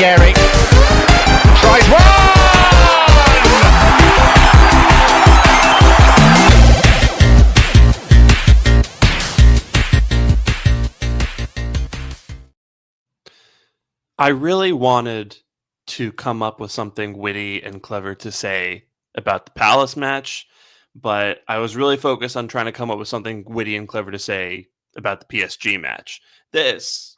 Ranieri tries one! I really wanted to come up with something witty and clever to say about the Palace match, but I was really focused on trying to come up with something witty and clever to say about the PSG match. This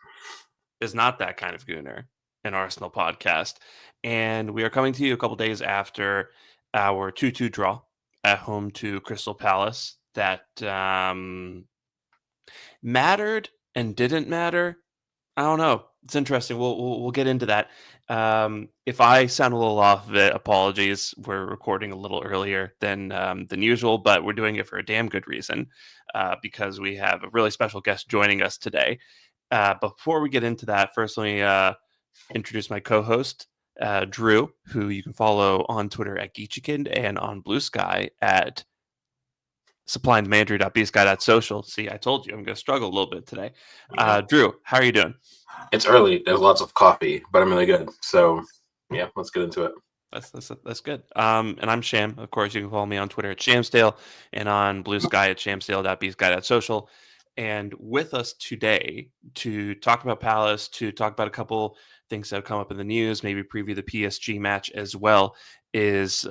is not that kind of Gooner, an Arsenal podcast. And we are coming to you a couple days after our 2-2 draw at home to Crystal Palace that mattered and didn't matter. I don't know. It's interesting. We'll get into that. If I sound a little off of it, apologies. We're recording a little earlier than usual, but we're doing it for a damn good reason because we have a really special guest joining us today. Before we get into that, first let me introduce my co-host, Drew, who you can follow on Twitter at Geechikind and on Blue Sky at supplyandmanager.bsky.social. See, I told you I'm going to struggle a little bit today. Drew, how are you doing? It's early. There's lots of coffee, but I'm really good. So, yeah, let's get into it. That's good. And I'm Sham. Of course, you can follow me on Twitter at Shamsdale and on Blue Sky at shamsdale.bsky.social. And with us today to talk about Palace, to talk about a couple things that have come up in the news, maybe preview the PSG match as well, is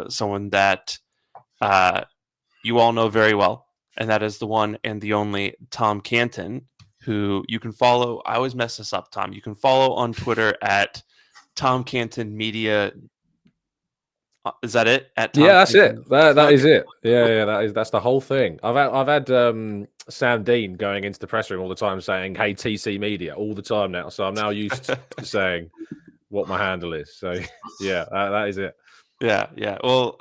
someone that you all know very well, and that is the one and the only Tom Canton, who you can follow. I always mess this up, Tom. You can follow on Twitter at Tom Canton Media. Is that it? At Tom that's Canton? It. That is it. Yeah, that's the whole thing. I've had Sam Dean going into the press room all the time saying, "Hey, TC Media," all the time now. So I'm now used to saying what my handle is. So yeah, that is it. Yeah. Well,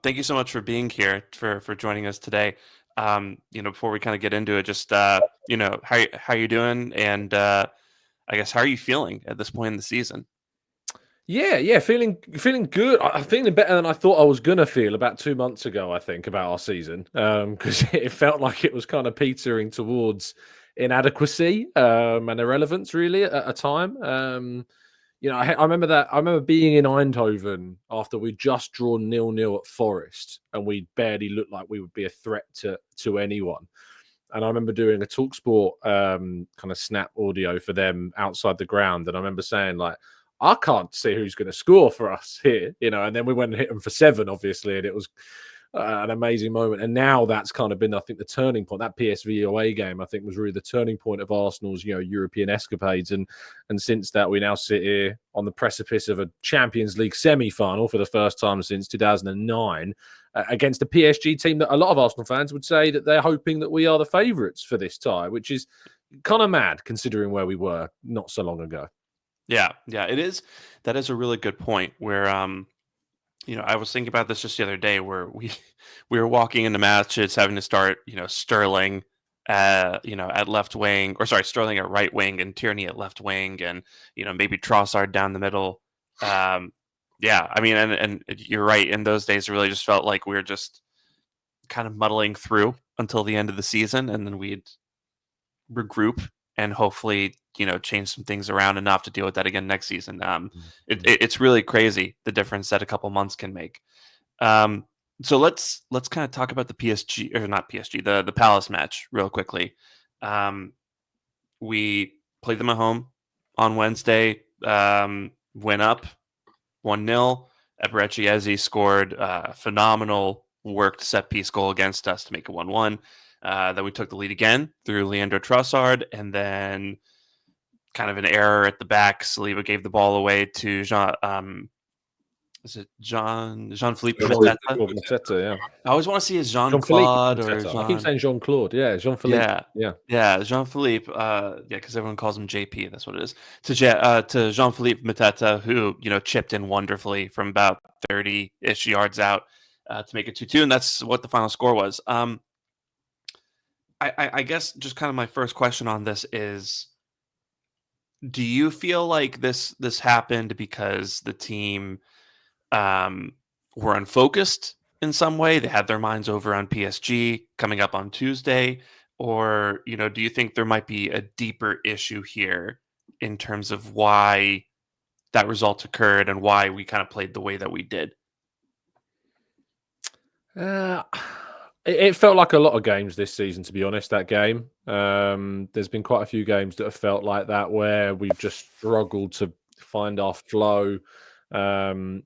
thank you so much for being here, for joining us today. Before we kind of get into it, just how you doing, and I guess how are you feeling at this point in the season? Yeah, feeling good. I'm feeling better than I thought I was gonna feel about 2 months ago. I think about our season because it felt like it was kind of petering towards inadequacy and irrelevance, really, at a time. I remember that. I remember being in Eindhoven after we just drawn 0-0 at Forest, and we barely looked like we would be a threat to anyone. And I remember doing a TalkSport kind of snap audio for them outside the ground, and I remember saying, like, I can't see who's going to score for us here, and then we went and hit them for 7, obviously, and it was an amazing moment. And now that's kind of been, I think, the turning point. That PSV away game, I think, was really the turning point of Arsenal's, European escapades. And since that, we now sit here on the precipice of a Champions League semi-final for the first time since 2009 against a PSG team that a lot of Arsenal fans would say that they're hoping that we are the favourites for this tie, which is kind of mad considering where we were not so long ago. Yeah, it is. That is a really good point where, I was thinking about this just the other day where we were walking into matches having to start, Sterling, at left wing, or sorry, Sterling at right wing and Tierney at left wing, and, maybe Trossard down the middle. Yeah, I mean, and you're right. In those days, it really just felt like we were just kind of muddling through until the end of the season, and then we'd regroup and hopefully, change some things around enough to deal with that again next season. It's really crazy the difference that a couple months can make. So let's kind of talk about the PSG, or not PSG, the Palace match real quickly. We played them at home on Wednesday, went up 1-0. Eberechi Eze scored a phenomenal worked set piece goal against us to make it 1-1. Then we took the lead again through Leandro Trossard, and then kind of an error at the back. Saliba gave the ball away to Jean-Philippe Mateta, yeah. I always want to see as Jean-Claude or Jean... I keep saying Jean-Claude. Yeah, Jean-Philippe. Yeah, Jean-Philippe. Because everyone calls him JP. That's what it is. To Jean-Philippe Mateta, who chipped in wonderfully from about 30-ish yards out to make it 2-2, and that's what the final score was. I guess just kind of my first question on this is, do you feel like this happened because the team were unfocused in some way? They had their minds over on PSG coming up on Tuesday, or do you think there might be a deeper issue here in terms of why that result occurred and why we kind of played the way that we did? Uh, it felt like a lot of games this season, to be honest. That game, there's been quite a few games that have felt like that, where we've just struggled to find our flow. And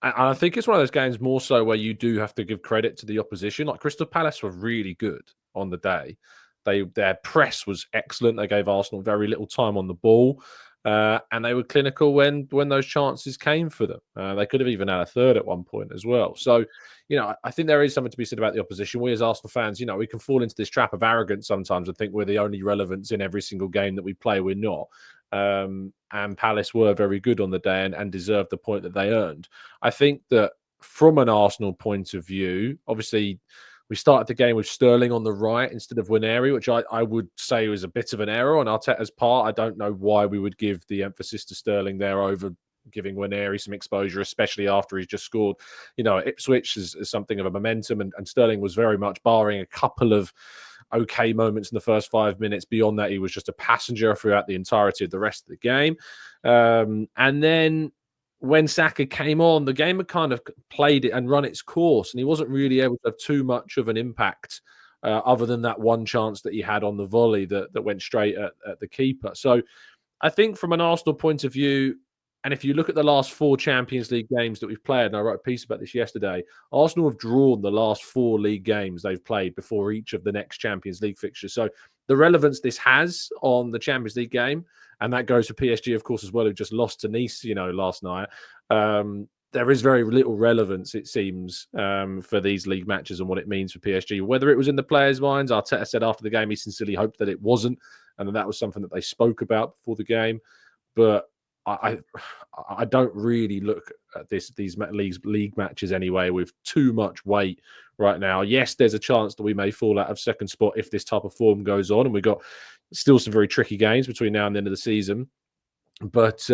I think it's one of those games more so where you do have to give credit to the opposition. Like Crystal Palace were really good on the day. Their press was excellent. They gave Arsenal very little time on the ball. And they were clinical when those chances came for them. They could have even had a third at one point as well. So, I think there is something to be said about the opposition. We as Arsenal fans, we can fall into this trap of arrogance sometimes and think we're the only relevance in every single game that we play. We're not. And Palace were very good on the day and deserved the point that they earned. I think that from an Arsenal point of view, obviously, we started the game with Sterling on the right instead of Winery, which I would say was a bit of an error on Arteta's part. I don't know why we would give the emphasis to Sterling there over giving Winery some exposure, especially after he's just scored. Ipswich is something of a momentum, and Sterling was very much, barring a couple of okay moments in the first 5 minutes. Beyond that, he was just a passenger throughout the entirety of the rest of the game. And then when Saka came on, the game had kind of played it and run its course, and he wasn't really able to have too much of an impact other than that one chance that he had on the volley that went straight at the keeper. So I think from an Arsenal point of view, and if you look at the last 4 Champions League games that we've played, and I wrote a piece about this yesterday, Arsenal have drawn the last 4 league games they've played before each of the next Champions League fixtures. So the relevance this has on the Champions League game, and that goes for PSG, of course, as well, who just lost to Nice, last night. There is very little relevance, it seems, for these league matches and what it means for PSG. Whether it was in the players' minds, Arteta said after the game he sincerely hoped that it wasn't, and that was something that they spoke about before the game. But I don't really look at these league matches anyway with too much weight right now. Yes, there's a chance that we may fall out of second spot if this type of form goes on, and we've got still some very tricky games between now and the end of the season. But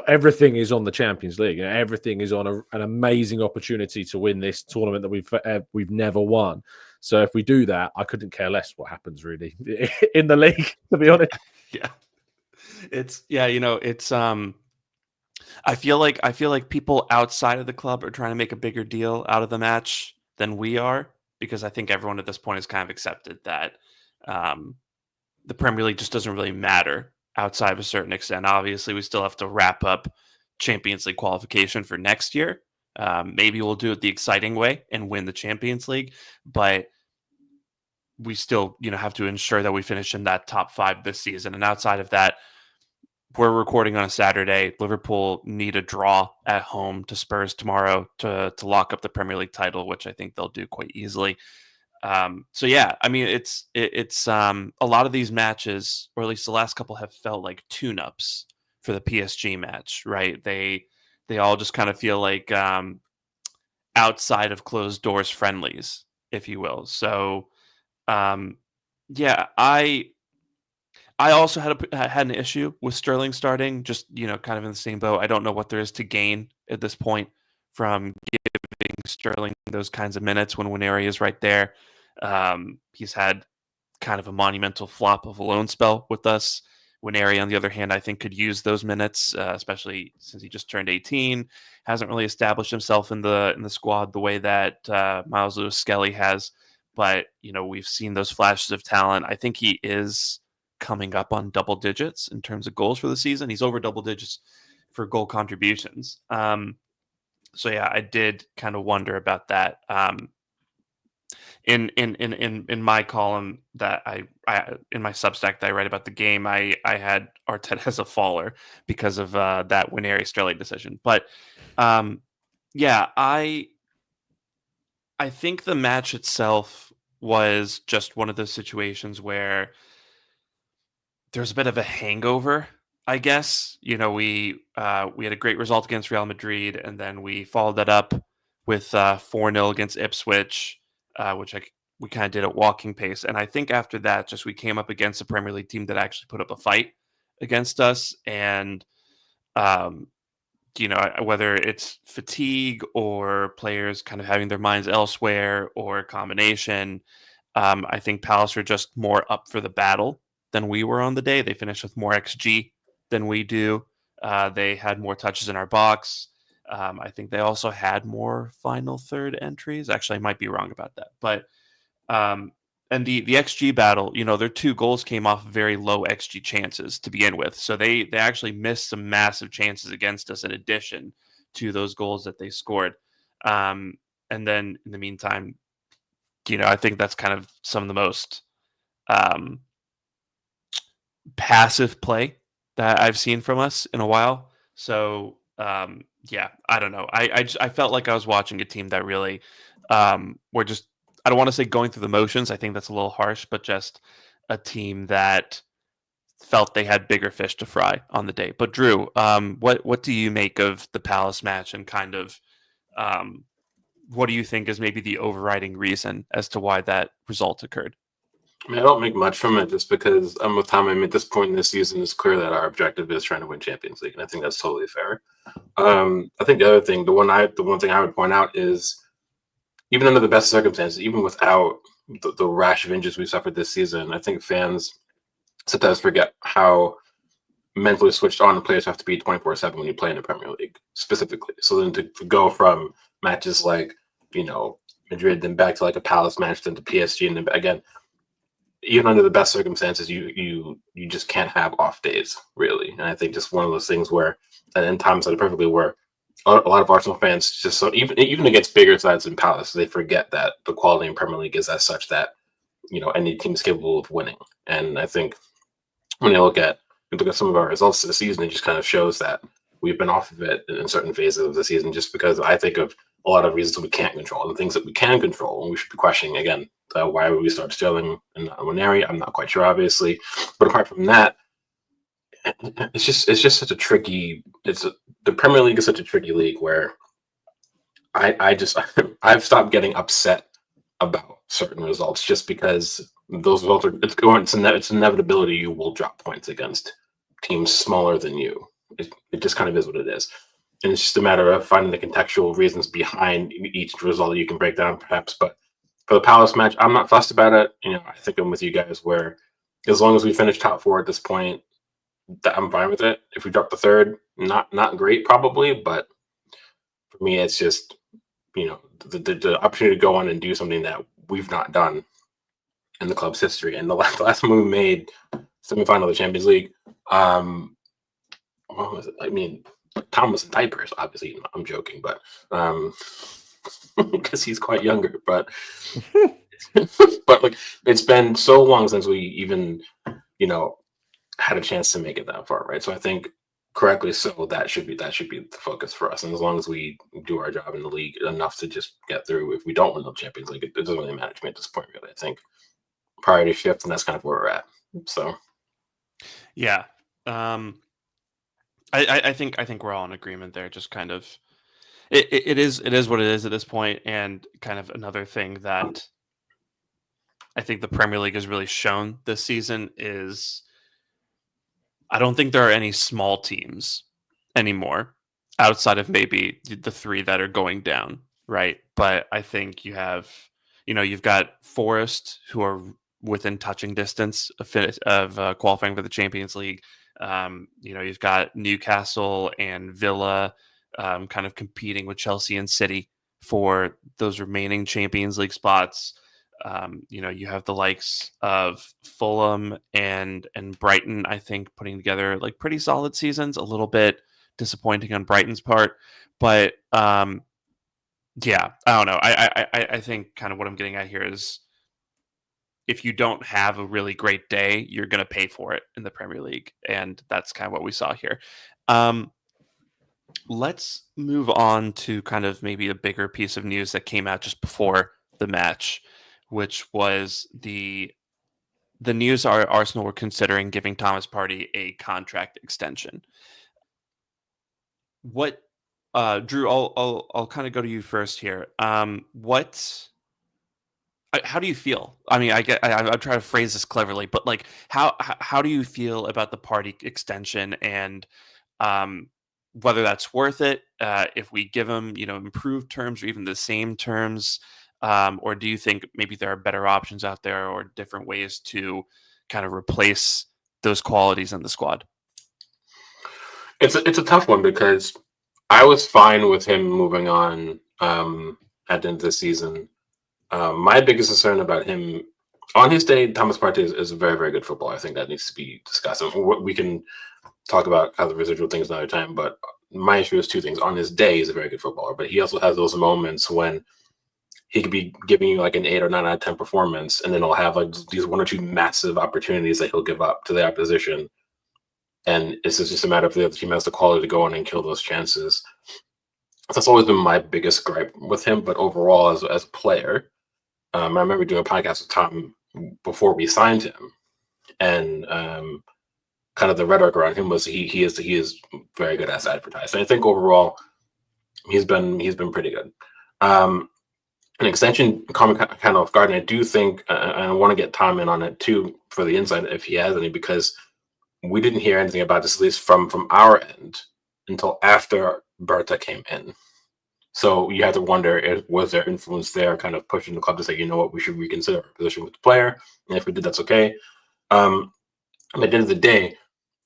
everything is on the Champions League. Everything is on an amazing opportunity to win this tournament that we've never won. So if we do that, I couldn't care less what happens really in the league, to be honest. Yeah. I feel like people outside of the club are trying to make a bigger deal out of the match than we are, because I think everyone at this point has kind of accepted that the Premier League just doesn't really matter outside of a certain extent. Obviously, we still have to wrap up Champions League qualification for next year. Maybe we'll do it the exciting way and win the Champions League, but we still, have to ensure that we finish in that top 5 this season. And outside of that, we're recording on a Saturday. Liverpool need a draw at home to Spurs tomorrow to lock up the Premier League title, which I think they'll do quite easily. So yeah, I mean, it's a lot of these matches, or at least the last couple, have felt like tune-ups for the PSG match, right? They all just kind of feel like outside of closed doors friendlies, if you will. So yeah, I also had an issue with Sterling starting, just, kind of in the same boat. I don't know what there is to gain at this point from giving Sterling those kinds of minutes when Winery is right there. He's had kind of a monumental flop of a loan spell with us. Winery, on the other hand, I think could use those minutes, especially since he just turned 18. Hasn't really established himself in the squad the way that Miles Lewis-Skelly has. But, we've seen those flashes of talent. I think he is coming up on double digits in terms of goals for the season. He's over double digits for goal contributions. So yeah, I did kind of wonder about that. In my column that I in my Substack that I write about the game, I had Arteta as a faller because of that Winery Sterling decision. But yeah, I think the match itself was just one of those situations where there's a bit of a hangover, I guess. We had a great result against Real Madrid, and then we followed that up with 4-0 against Ipswich, which we kind of did at walking pace. And I think after that, just we came up against a Premier League team that actually put up a fight against us. And, whether it's fatigue or players kind of having their minds elsewhere or a combination, I think Palace are just more up for the battle than we were on the day. They finished with more XG than we do. They had more touches in our box. I think they also had more final third entries. Actually, I might be wrong about that. But and the XG battle, their 2 goals came off very low XG chances to begin with. So they actually missed some massive chances against us in addition to those goals that they scored. And then in the meantime, I think that's kind of some of the most um, passive play that I've seen from us in a while. So yeah, I don't know. I felt like I was watching a team that really were just, I don't want to say going through the motions. I think that's a little harsh, but just a team that felt they had bigger fish to fry on the day. But Drew, what do you make of the Palace match, and kind of um, what do you think is maybe the overriding reason as to why that result occurred? I mean, I don't make much from it just because I'm with Tom. I mean, at this point in this season, it's clear that our objective is trying to win Champions League, and I think that's totally fair. I think the other thing, the one thing I would point out is, even under the best circumstances, even without the rash of injuries we suffered this season, I think fans sometimes forget how mentally switched on the players have to be 24/7 when you play in the Premier League, specifically. So then to go from matches like, Madrid, then back to like a Palace match, then to PSG, and then again, even under the best circumstances, you just can't have off days, really. And I think just one of those things where, and Tom said it perfectly, where a lot of Arsenal fans just, so even against bigger sides than Palace, they forget that the quality in Premier League is as such that any team is capable of winning. And I think when you look at some of our results this season, it just kind of shows that we've been off of it in certain phases of the season, just because I think of a lot of reasons that we can't control and things that we can control, and we should be questioning again. Why would we start Sterling in one area? I'm not quite sure, obviously, but apart from that, it's just such a tricky. The Premier League is such a tricky league where I've stopped getting upset about certain results just because those results it's inevitability you will drop points against teams smaller than you. It just kind of is what it is. And it's just a matter of finding the contextual reasons behind each result that you can break down, perhaps. But for the Palace match, I'm not fussed about it. I think I'm with you guys where, as long as we finish top 4 at this point, I'm fine with it. If we drop the third, not great probably, but for me, it's just the opportunity to go on and do something that we've not done in the club's history. And the last time we made semifinal of the Champions League, what was it? I mean, Tom was in diapers, obviously. I'm joking, but because he's quite younger. But but like, it's been so long since we even had a chance to make it that far, right? So I think correctly so that should be the focus for us. And as long as we do our job in the league enough to just get through, if we don't win the Champions League, it doesn't really matter to me at this point, really. I think priority shift, and that's kind of where we're at. So Yeah. I think we're all in agreement there. Just kind of it is what it is at this point, and kind of another thing that I think the Premier League has really shown this season is, I don't think there are any small teams anymore outside of maybe the 3 that are going down, right? But I think you've got Forest, who are within touching distance of qualifying for the Champions League. You've got Newcastle and Villa kind of competing with Chelsea and City for those remaining Champions League spots. You have the likes of Fulham and Brighton, I think, putting together like pretty solid seasons. A little bit disappointing on Brighton's part, but yeah, I don't know. I think kind of what I'm getting at here is, if you don't have a really great day, you're going to pay for it in the Premier League, and that's kind of what we saw here. Let's move on to kind of maybe a bigger piece of news that came out just before the match, which was the news Arsenal were considering giving Thomas Partey a contract extension. What, Drew? I'll kind of go to you first here. How do you feel? I mean, I'm trying to phrase this cleverly, but like, how do you feel about the Partey extension, and whether that's worth it? If we give him, improved terms or even the same terms, or do you think maybe there are better options out there or different ways to kind of replace those qualities in the squad? It's a tough one because I was fine with him moving on at the end of the season. My biggest concern about him on his day, Thomas Partey is a very, very good footballer. I think that needs to be discussed. And we can talk about how the residual things another time, but my issue is two things. On his day, he's a very good footballer, but he also has those moments when he could be giving you like an 8 or 9 out of 10 performance, and then he'll have like these 1 or 2 massive opportunities that he'll give up to the opposition. And it's just a matter of the other team has the quality to go in and kill those chances. That's always been my biggest gripe with him. But overall, as a player, I remember doing a podcast with Tom before we signed him, and kind of the rhetoric around him was he is very good as advertised. And I think overall, he's been pretty good. An extension coming kind of off guard, and I do think, and I want to get Tom in on it too for the insight if he has any, because we didn't hear anything about this, at least from our end, until after Berta came in. So you have to wonder, was there influence there kind of pushing the club to say, you know what, we should reconsider our position with the player? And if we did, that's okay. At the end of the day,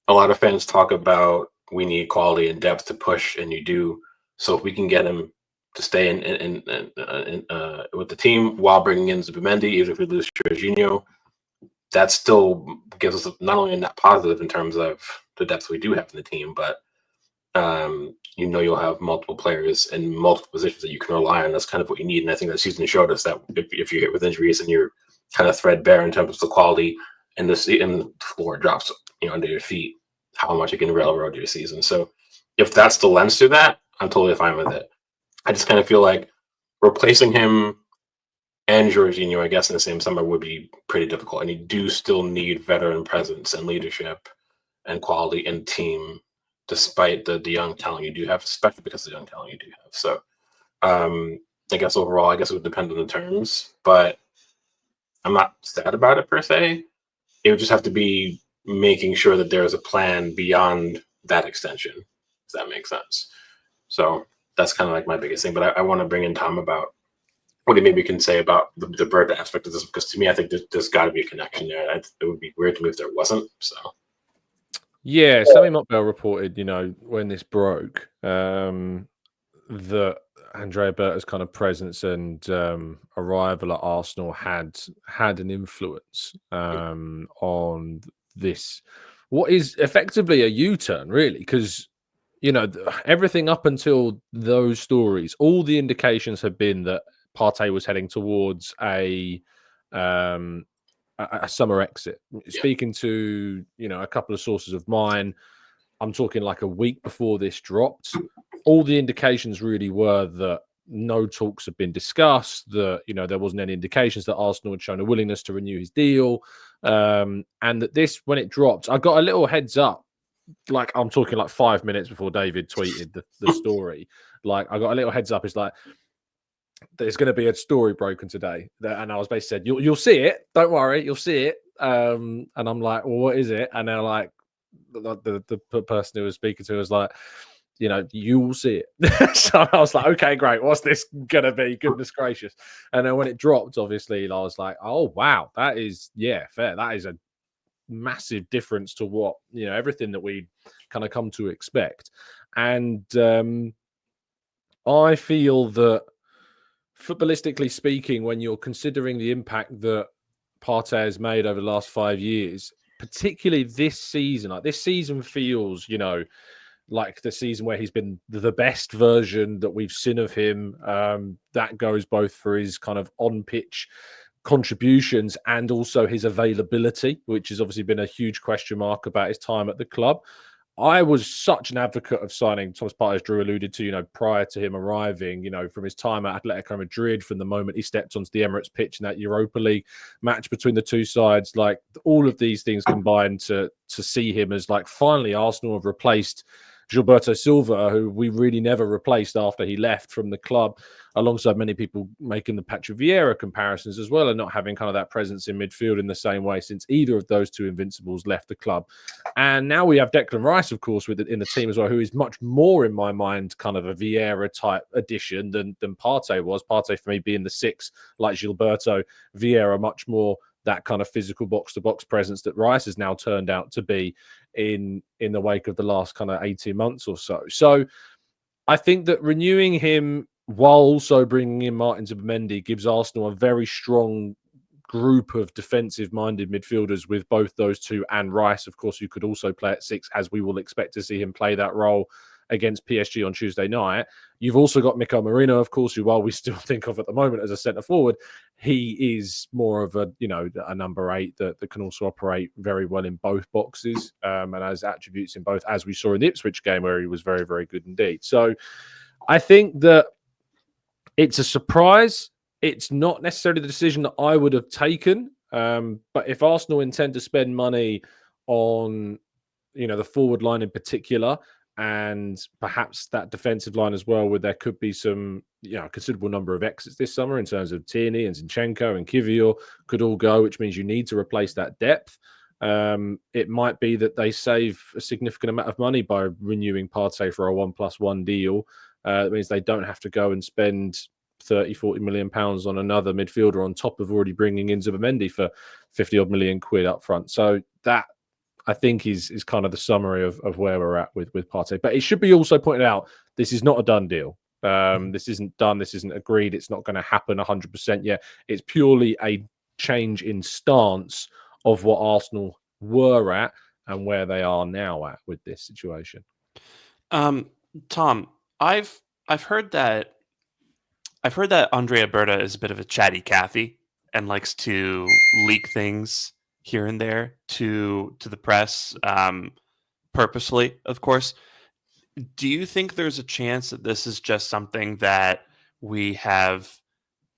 a lot of fans talk about we need quality and depth to push, and you do. So if we can get him to stay in with the team while bringing in Zubimendi, even if we lose Jorginho, that still gives us not only a net positive in terms of the depth we do have in the team, but you'll have multiple players in multiple positions that you can rely on. That's kind of what you need. And I think that season showed us that if you're hit with injuries and you're kind of threadbare in terms of the quality and the floor drops under your feet, how much you can railroad your season. So if that's the lens to that, I'm totally fine with it. I just kind of feel like replacing him and Jorginho, I guess, in the same summer would be pretty difficult. And you do still need veteran presence and leadership and quality in team, despite the young talent you do have, especially because of the young talent you do have. So I guess overall, it would depend on the terms, but I'm not sad about it per se. It would just have to be making sure that there is a plan beyond that extension, if that makes sense. So that's kind of like my biggest thing. But I want to bring in Tom about what he maybe can say about the bird aspect of this, because to me, I think there's got to be a connection there. It would be weird to me if there wasn't. So. Yeah, Sammy Mockbell reported, when this broke, that Andrea Berta's kind of presence and arrival at Arsenal had an influence on this, what is effectively a U-turn, really, because everything up until those stories, all the indications have been that Partey was heading towards a summer exit. Speaking to a couple of sources of mine, I'm talking like a week before this dropped, all the indications really were that no talks had been discussed, that there wasn't any indications that Arsenal had shown a willingness to renew his deal, and that this, when it dropped, I got a little heads up, like I'm talking like 5 minutes before David tweeted the story. Like I got a little heads up. It's like, there's going to be a story broken today, and I was basically said, you'll see it, don't worry, you'll see it. And I'm like, well, what is it? And they're like, the person who was speaking to was like, you will see it. So I was like, okay, great, what's this gonna be? Goodness gracious. And then when it dropped, obviously I was like, oh wow, that is fair. That is a massive difference to what everything that we kind of come to expect. And I feel that, footballistically speaking, when you're considering the impact that Partey has made over the last 5 years, particularly this season, like this season feels, like the season where he's been the best version that we've seen of him. That goes both for his kind of on-pitch contributions and also his availability, which has obviously been a huge question mark about his time at the club. I was such an advocate of signing Thomas Partey, as Drew alluded to, prior to him arriving, from his time at Atletico Madrid, from the moment he stepped onto the Emirates pitch in that Europa League match between the two sides. Like all of these things combined to see him as like, finally Arsenal have replaced Gilberto Silva, who we really never replaced after he left from the club, alongside many people making the Patrick Vieira comparisons as well, and not having kind of that presence in midfield in the same way since either of those two invincibles left the club. And now we have Declan Rice, of course, in the team as well, who is much more, in my mind, kind of a Vieira type addition than Partey was. Partey, for me, being the 6, like Gilberto, Vieira much more that kind of physical box-to-box presence that Rice has now turned out to be in the wake of the last kind of 18 months or so. So I think that renewing him while also bringing in Martin Zubimendi gives Arsenal a very strong group of defensive-minded midfielders with both those two and Rice, of course, who could also play at 6, as we will expect to see him play that role against PSG on Tuesday night. You've also got Mikel Merino, of course, who, while we still think of at the moment as a centre forward, he is more of a number 8 that can also operate very well in both boxes and has attributes in both, as we saw in the Ipswich game where he was very, very good indeed. So I think that it's a surprise. It's not necessarily the decision that I would have taken. But if Arsenal intend to spend money on, the forward line in particular, and perhaps that defensive line as well, where there could be some, considerable number of exits this summer in terms of Tierney and Zinchenko and Kivior could all go, which means you need to replace that depth. It might be that they save a significant amount of money by renewing Partey for a 1+1 deal. It means they don't have to go and spend 30-40 million pounds on another midfielder on top of already bringing in Zubimendi for 50-odd million quid up front. So that, I think, is kind of the summary of where we're at with Partey. But it should be also pointed out, this is not a done deal. This isn't done. This isn't agreed. It's not going to happen 100% yet. It's purely a change in stance of what Arsenal were at and where they are now at with this situation. Tom, I've heard that Andrea Berta is a bit of a chatty Cathy and likes to leak things here and there to the press, purposely, of course. Do you think there's a chance that this is just something that we have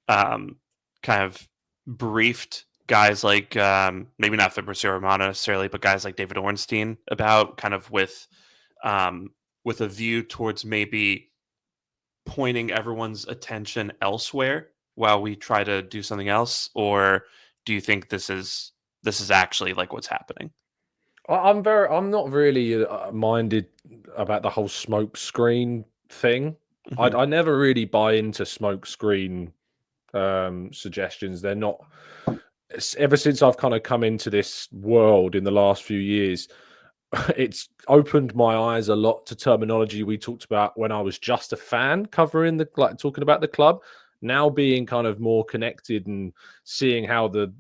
kind of briefed guys like, maybe not Fabrizio Romano necessarily, but guys like David Ornstein about, kind of with a view towards maybe pointing everyone's attention elsewhere while we try to do something else? Or do you think this is actually like what's happening? I'm not really minded about the whole smoke screen thing. Mhm. I never really buy into smoke screen suggestions. They're not. Ever since I've kind of come into this world in the last few years, it's opened my eyes a lot to terminology we talked about when I was just a fan covering talking about the club. Now being kind of more connected and seeing how the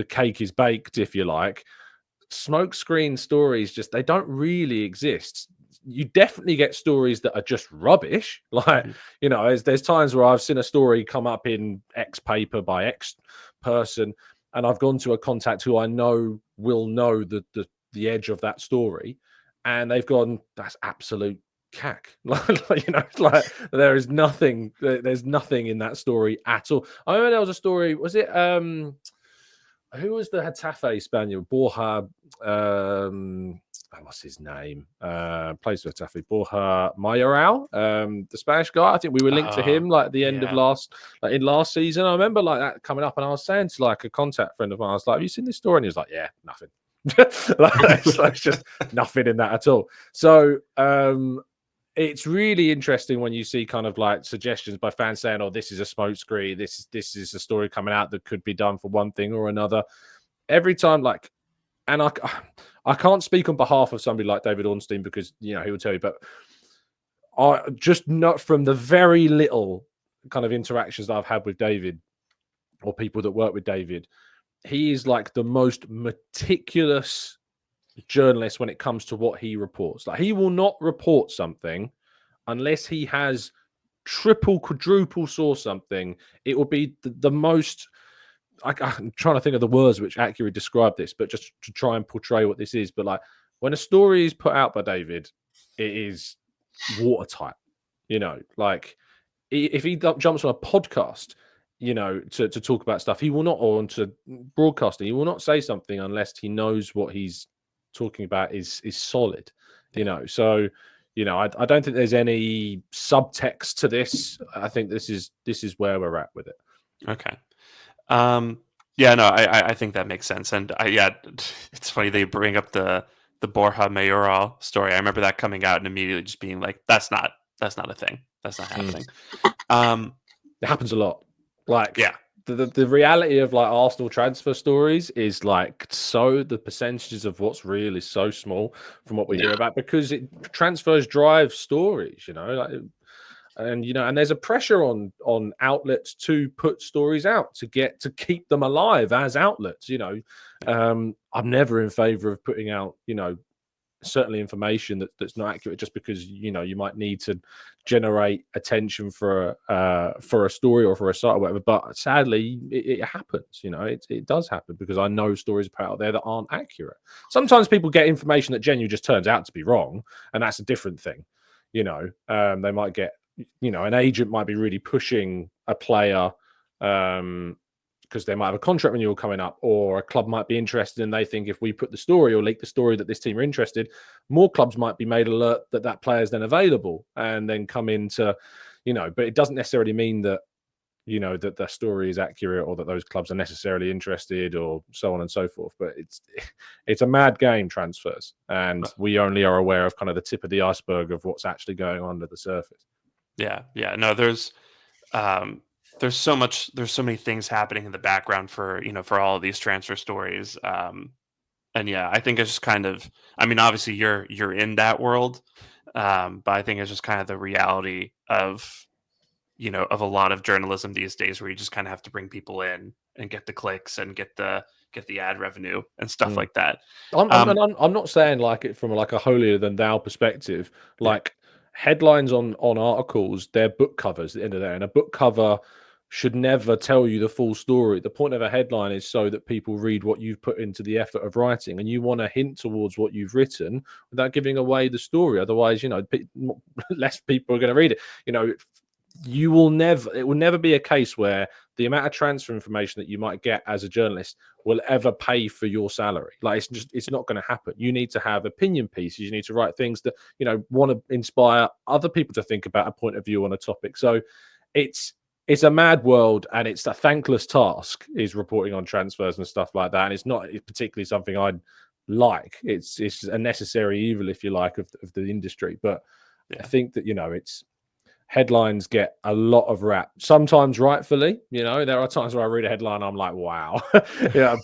cake is baked, if you like. Smokescreen stories, they don't really exist. You definitely get stories that are just rubbish. There's times where I've seen a story come up in X paper by X person, and I've gone to a contact who I know will know the edge of that story, and they've gone, that's absolute cack. There's nothing in that story at all. I remember there was a story, was it who was the Getafe Spaniard? Borja, what's his name? Plays for Getafe. Borja Mayoral, the Spanish guy. I think we were linked to him at the end of last season. I remember that coming up, and I was saying to a contact friend of mine, I was like, "Have you seen this story?" And he was like, "Yeah, nothing." It's just nothing in that at all. So it's really interesting when you see kind of suggestions by fans saying, "Oh, this is a smokescreen. This is a story coming out that could be done for one thing or another." Every time, and I can't speak on behalf of somebody like David Ornstein because he will tell you, but I just not from the very little kind of interactions that I've had with David or people that work with David, he is the most meticulous journalist when it comes to what he reports. He will not report something unless he has triple, quadruple source something. It will be the most. I'm trying to think of the words which accurately describe this, but just to try and portray what this is. But when a story is put out by David, it is watertight. If he jumps on a podcast, to talk about stuff, he will not, or onto broadcasting, he will not say something unless he knows what he's talking about is solid. So I don't think there's any subtext to this. I think this is where we're at with it. Okay. Yeah, no, I think that makes sense. And it's funny they bring up the Borja Mayoral story. I remember that coming out and immediately just being like, that's not a thing. That's not happening. It happens a lot. the reality of like Arsenal transfer stories is like the percentages of what's real is so small from what we hear about, because transfers drive stories, and there's a pressure on outlets to put stories out to keep them alive as outlets. I'm never in favor of putting out certainly information that's not accurate just because you might need to generate attention for a story or for a site or whatever. But sadly, it happens. It does happen, because I know stories out there that aren't accurate. Sometimes people get information that genuinely just turns out to be wrong, and that's a different thing. They might get an agent might be really pushing a player because they might have a contract renewal coming up, or a club might be interested, and they think if we put the story or leak the story that this team are interested, more clubs might be made alert that player is then available and then come into, but it doesn't necessarily mean that, that the story is accurate or that those clubs are necessarily interested, or so on and so forth. But it's a mad game, transfers, and we only are aware of kind of the tip of the iceberg of what's actually going on under the surface. Yeah. No, there's so many things happening in the background for all of these transfer stories. And yeah, I think it's just kind of, I mean, obviously you're in that world, but I think it's just kind of the reality of of a lot of journalism these days, where you just kind of have to bring people in and get the clicks and get the ad revenue and stuff like that. I'm not saying like it from like a holier than thou perspective. Like headlines on articles, they're book covers at the end of the day, and a book cover should never tell you the full story. The point of a headline is so that people read what you've put into the effort of writing, and you want to hint towards what you've written without giving away the story. Otherwise, less people are going to read it. It will never be a case where the amount of transfer information that you might get as a journalist will ever pay for your salary. Like, it's not going to happen. You need to have opinion pieces. You need to write things that, want to inspire other people to think about a point of view on a topic. So it's a mad world, and it's a thankless task, is reporting on transfers and stuff like that. And it's not particularly something I'd like. It's a necessary evil, if you like, of the industry. But I think that, it's headlines get a lot of rap, sometimes rightfully. There are times where I read a headline, I'm like, wow.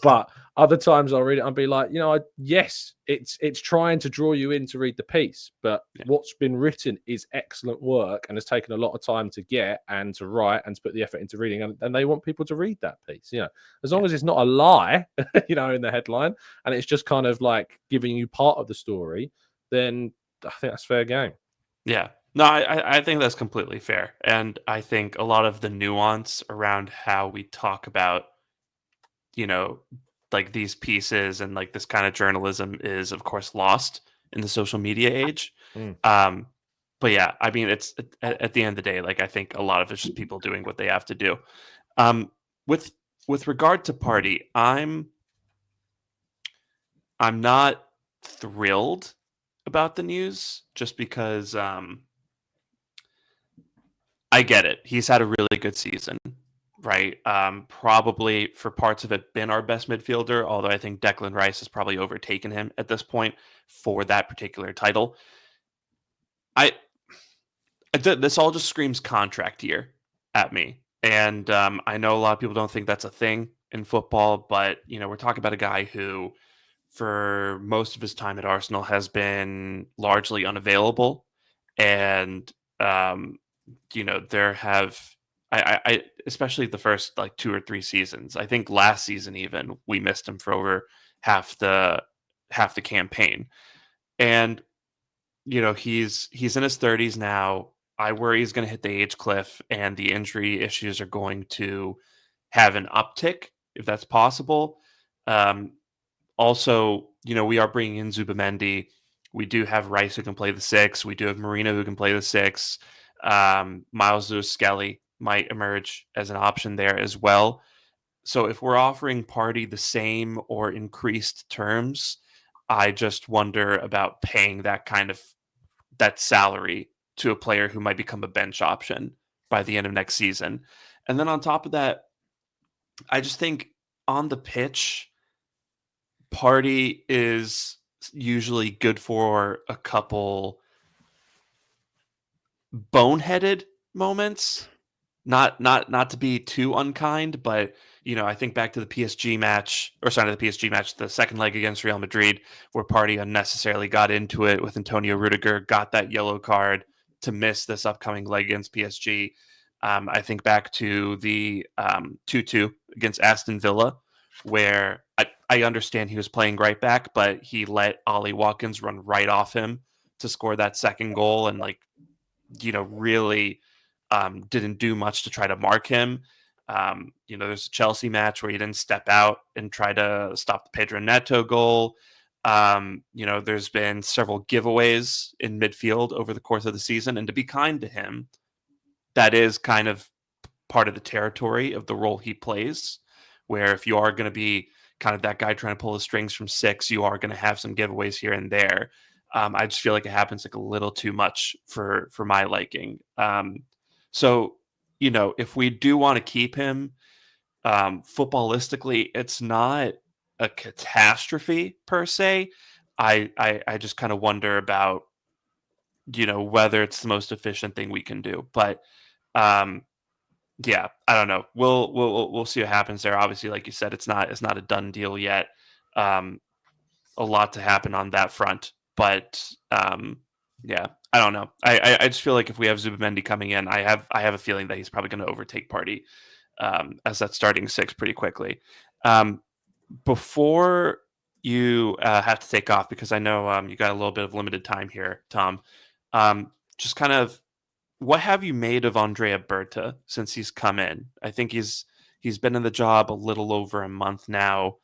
But other times I'll read it and be like, yes, it's trying to draw you in to read the piece, but what's been written is excellent work and has taken a lot of time to get and to write and to put the effort into reading, and they want people to read that piece. As long as it's not a lie, in the headline, and it's just kind of like giving you part of the story, then I think that's fair game. Yeah. No, I think that's completely fair. And I think a lot of the nuance around how we talk about, like these pieces and like this kind of journalism is, of course, lost in the social media age. But yeah, I mean, it's at the end of the day, like, I think a lot of it's just people doing what they have to do. With regard to Party, I'm not thrilled about the news, just because I get it. He's had a really good season, right? Probably for parts of it been our best midfielder, although I think Declan Rice has probably overtaken him at this point for that particular title. This all just screams contract year at me. And I know a lot of people don't think that's a thing in football, but we're talking about a guy who, for most of his time at Arsenal, has been largely unavailable. And there have I especially the first like 2 or 3 seasons. I think last season even we missed him for over half the campaign. And he's in his 30s now. I worry he's going to hit the age cliff, and the injury issues are going to have an uptick, if that's possible. Also, we are bringing in Zubamendi. We do have Rice, who can play the 6. We do have Marino, who can play the 6. Miles Lewis-Skelly might emerge as an option there as well. So if we're offering Party the same or increased terms, I just wonder about paying that salary to a player who might become a bench option by the end of next season. And then on top of that, I just think on the pitch, Party is usually good for a couple boneheaded moments, not to be too unkind, but I think back to the PSG match, or sorry, the PSG match, the second leg against Real Madrid, where Party unnecessarily got into it with Antonio Rudiger, got that yellow card to miss this upcoming leg against PSG. I think back to the 2-2 against Aston Villa, where I understand he was playing right back, but he let Ollie Watkins run right off him to score that second goal, and really didn't do much to try to mark him. There's a Chelsea match where he didn't step out and try to stop the Pedro Neto goal. There's been several giveaways in midfield over the course of the season, and to be kind to him, that is kind of part of the territory of the role he plays, where if you are going to be kind of that guy trying to pull the strings from six, you are going to have some giveaways here and there. I just feel like it happens like a little too much for my liking. So, if we do want to keep him, footballistically, it's not a catastrophe per se. I just kind of wonder about, whether it's the most efficient thing we can do. But yeah, I don't know. We'll see what happens there. Obviously, like you said, it's not a done deal yet. A lot to happen on that front, but yeah, I don't know. I just feel like if we have Zubamendi coming in, I have a feeling that he's probably going to overtake Party as that starting six pretty quickly. Before you have to take off, because I know you got a little bit of limited time here, Tom. Just kind of, what have you made of Andrea Berta since he's come in? I think he's been in the job a little over a month now.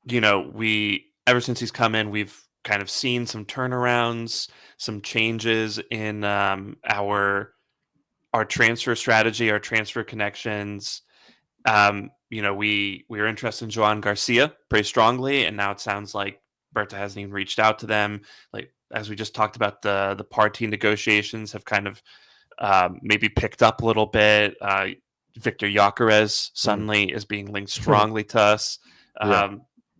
We ever since he's come in, we've kind of seen some turnarounds, some changes in our transfer strategy, our transfer connections. We were interested in Joan Garcia pretty strongly, and now it sounds like Berta hasn't even reached out to them. Like, as we just talked about, the party negotiations have kind of maybe picked up a little bit. Victor Gyökeres suddenly is being linked strongly to us.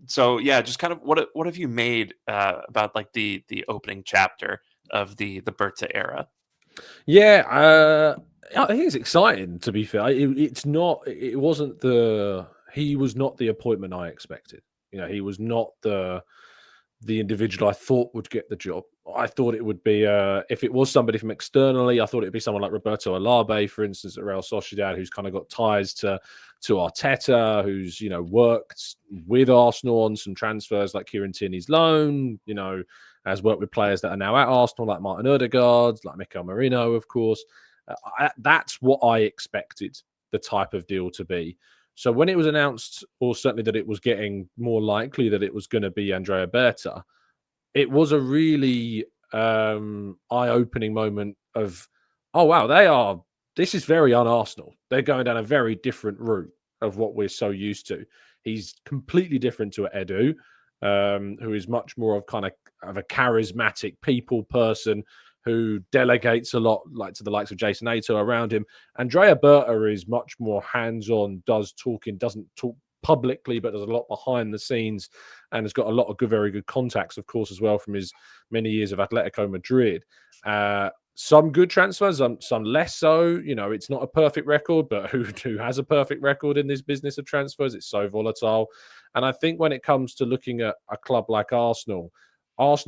So yeah, just kind of what have you made about like the opening chapter of the Berta era? Yeah, I think it's exciting. To be fair, it's not. It wasn't the. He was not the appointment I expected. He was not the individual I thought would get the job. I thought it would be if it was somebody from externally, I thought it'd be someone like Roberto Alabe, for instance, at Real Sociedad, who's kind of got ties to Arteta, who's worked with Arsenal on some transfers like Kieran Tierney's loan, has worked with players that are now at Arsenal, like Martin Odegaard, like Mikel Merino, of course. That's what I expected the type of deal to be. So when it was announced, or certainly that it was getting more likely that it was going to be Andrea Berta, it was a really eye-opening moment of, oh, wow, this is very un-Arsenal. They're going down a very different route of what we're so used to. He's completely different to Edu, who is much more of a charismatic people person who delegates a lot, like to the likes of Jason Ato around him. Andrea Berta is much more hands-on, doesn't talk publicly, but does a lot behind the scenes, and has got a lot of very good contacts, of course, as well from his many years of Atletico Madrid. Some good transfers, some less so. It's not a perfect record, but who has a perfect record in this business of transfers? It's so volatile. And I think when it comes to looking at a club like Arsenal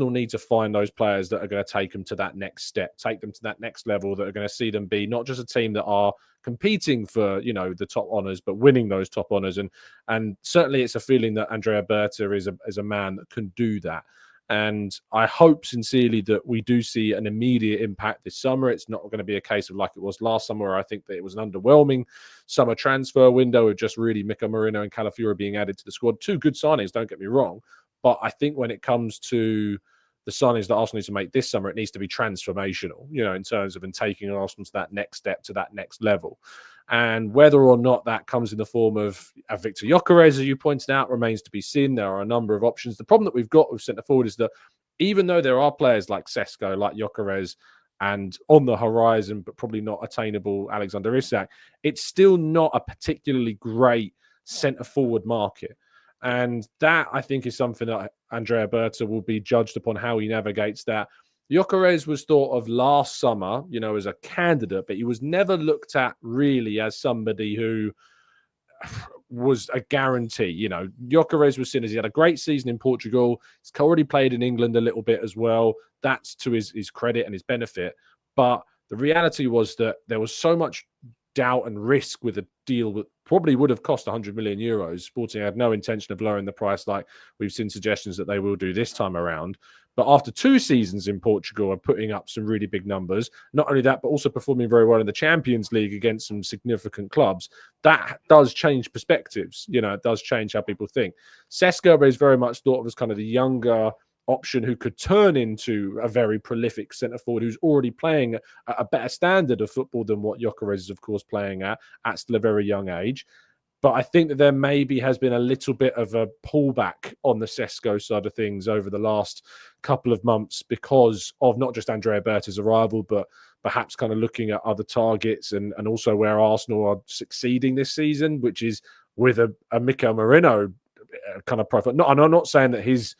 need to find those players that are going to take them to that next step, take them to that next level, that are going to see them be not just a team that are competing for, the top honours, but winning those top honours. And certainly it's a feeling that Andrea Berta is a man that can do that. And I hope sincerely that we do see an immediate impact this summer. It's not going to be a case of like it was last summer, where I think that it was an underwhelming summer transfer window with just really Mikel Merino and Calafiori being added to the squad. Two good signings, don't get me wrong. But I think when it comes to the signings that Arsenal needs to make this summer, it needs to be transformational, in terms of taking Arsenal to that next step, to that next level. And whether or not that comes in the form of Victor Gyökeres, as you pointed out, remains to be seen. There are a number of options. The problem that we've got with centre forward is that even though there are players like Sesko, like Gyökeres, and on the horizon, but probably not attainable, Alexander Isak, it's still not a particularly great centre forward market. And that, I think, is something that Andrea Berta will be judged upon how he navigates that. Gyökeres was thought of last summer, as a candidate, but he was never looked at really as somebody who was a guarantee. Gyökeres was seen as he had a great season in Portugal. He's already played in England a little bit as well. That's to his credit and his benefit. But the reality was that there was so much doubt and risk with a deal that probably would have cost 100 million euros. Sporting had no intention of lowering the price like we've seen suggestions that they will do this time around. But after 2 seasons in Portugal and putting up some really big numbers, not only that, but also performing very well in the Champions League against some significant clubs, that does change perspectives. It does change how people think. Sesko is very much thought of as kind of the younger option who could turn into a very prolific centre forward who's already playing a better standard of football than what Gyökeres is, of course, playing at still a very young age. But I think that there maybe has been a little bit of a pullback on the Sesko side of things over the last couple of months because of not just Andrea Berta's arrival, but perhaps kind of looking at other targets and also where Arsenal are succeeding this season, which is with a Mikel Merino kind of profile. And I'm not saying that he's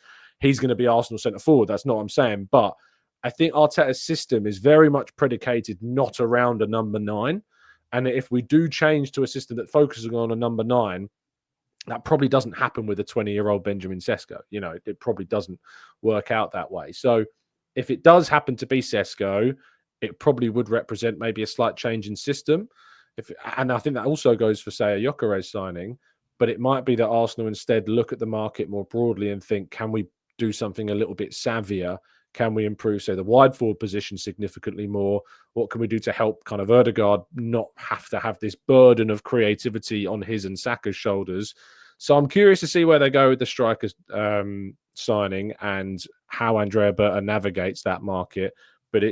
going to be Arsenal centre forward. That's not what I'm saying. But I think Arteta's system is very much predicated not around a number 9. And if we do change to a system that focuses on a number 9, that probably doesn't happen with a 20-year-old Benjamin Sesko. It probably doesn't work out that way. So if it does happen to be Sesko, it probably would represent maybe a slight change in system. And I think that also goes for, say, a Gyökeres signing. But it might be that Arsenal instead look at the market more broadly and think, can we do something a little bit savvier? Can we improve, say, the wide forward position significantly more? What can we do to help kind of Odegaard not have to have this burden of creativity on his and Saka's shoulders? So I'm curious to see where they go with the strikers signing and how Andrea Berta navigates that market. But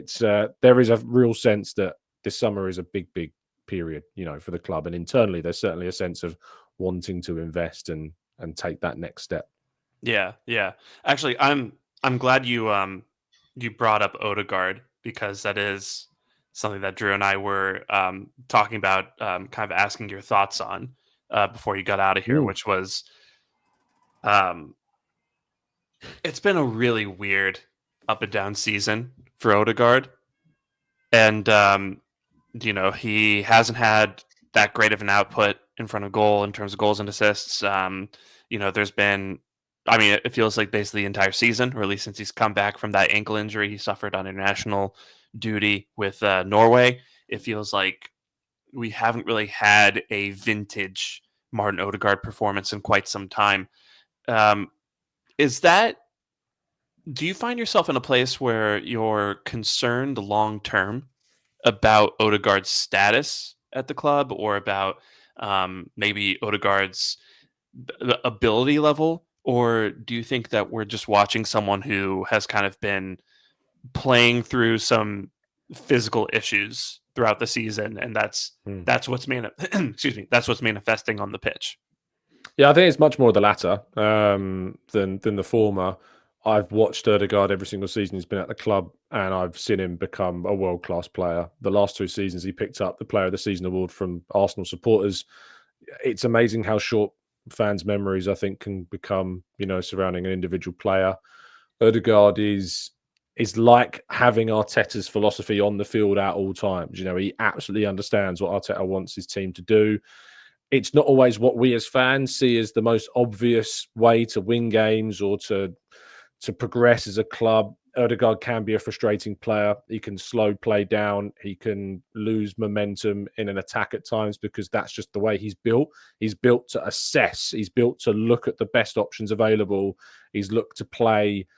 there is a real sense that this summer is a big, big period, for the club. And internally, there's certainly a sense of wanting to invest and take that next step. Yeah. Actually, I'm glad you brought up Odegaard because that is something that Drew and I were talking about, kind of asking your thoughts on before you got out of here, which was it's been a really weird up and down season for Odegaard. And, he hasn't had that great of an output in front of goal in terms of goals and assists. There's been, it feels like basically the entire season, or at least since he's come back from that ankle injury he suffered on international duty with Norway, it feels like we haven't really had a vintage Martin Odegaard performance in quite some time. Do you find yourself in a place where you're concerned long term about Odegaard's status at the club or about maybe Odegaard's ability level? Or do you think that we're just watching someone who has kind of been playing through some physical issues throughout the season, and that's what's that's what's manifesting on the pitch? Yeah, I think it's much more the latter than the former. I've watched Odegaard every single season he's been at the club, and I've seen him become a world-class player. The last 2 seasons, he picked up the Player of the Season award from Arsenal supporters. It's amazing how short fans' memories, I think, can become, surrounding an individual player. Odegaard is like having Arteta's philosophy on the field at all times. He absolutely understands what Arteta wants his team to do. It's not always what we as fans see as the most obvious way to win games or to progress as a club. Odegaard can be a frustrating player. He can slow play down. He can lose momentum in an attack at times because that's just the way he's built. He's built to assess. He's built to look at the best options available. He's looked to play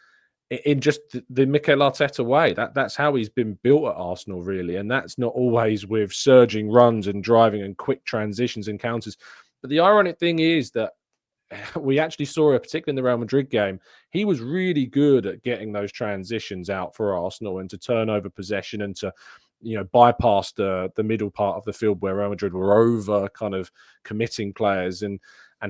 in just the Mikel Arteta way. That's how he's been built at Arsenal, really. And that's not always with surging runs and driving and quick transitions and counters. But the ironic thing is that we actually saw it, particularly in the Real Madrid game. He was really good at getting those transitions out for Arsenal and to turn over possession and to, bypass the middle part of the field where Real Madrid were over kind of committing players. And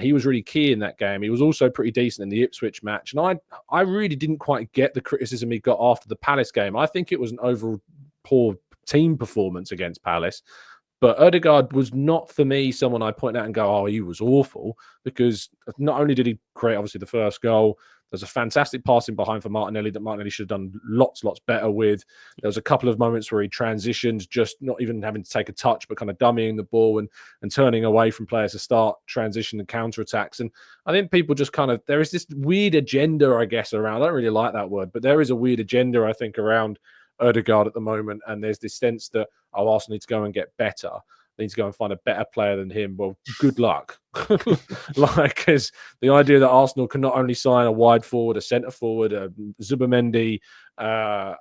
he was really key in that game. He was also pretty decent in the Ipswich match. And I really didn't quite get the criticism he got after the Palace game. I think it was an overall poor team performance against Palace. But Odegaard was not, for me, someone I point out and go, oh, he was awful, because not only did he create, obviously, the first goal, There's a fantastic passing behind for Martinelli that Martinelli should have done lots better with. There was a couple of moments where he transitioned, just not even having to take a touch, but kind of dummying the ball and turning away from players to start transition and counterattacks. And I think people just kind of, there is this weird agenda, I guess, around, I don't really like that word, but there is a weird agenda, I think, around Odegaard at the moment. And there's this sense that, Arsenal need to go and get better. They need to go and find a better player than him. Well, good luck. Because the idea that Arsenal can not only sign a wide forward, a centre forward, a Zubimendi, a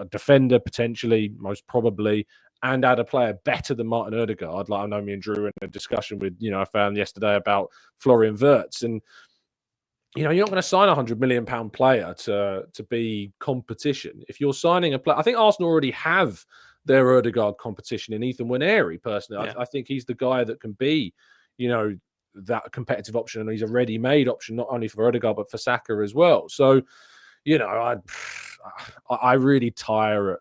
defender potentially, most probably, and add a player better than Martin Odegaard. Like I know me and Drew were in a discussion with, I found yesterday about Florian Wirtz. And, you're not going to sign a £100 million player to be competition. If you're signing a player, I think Arsenal already have their Odegaard competition in Ethan Nwaneri, personally. I think he's the guy that can be, that competitive option, and he's a ready-made option, not only for Odegaard, but for Saka as well. So, I really tire at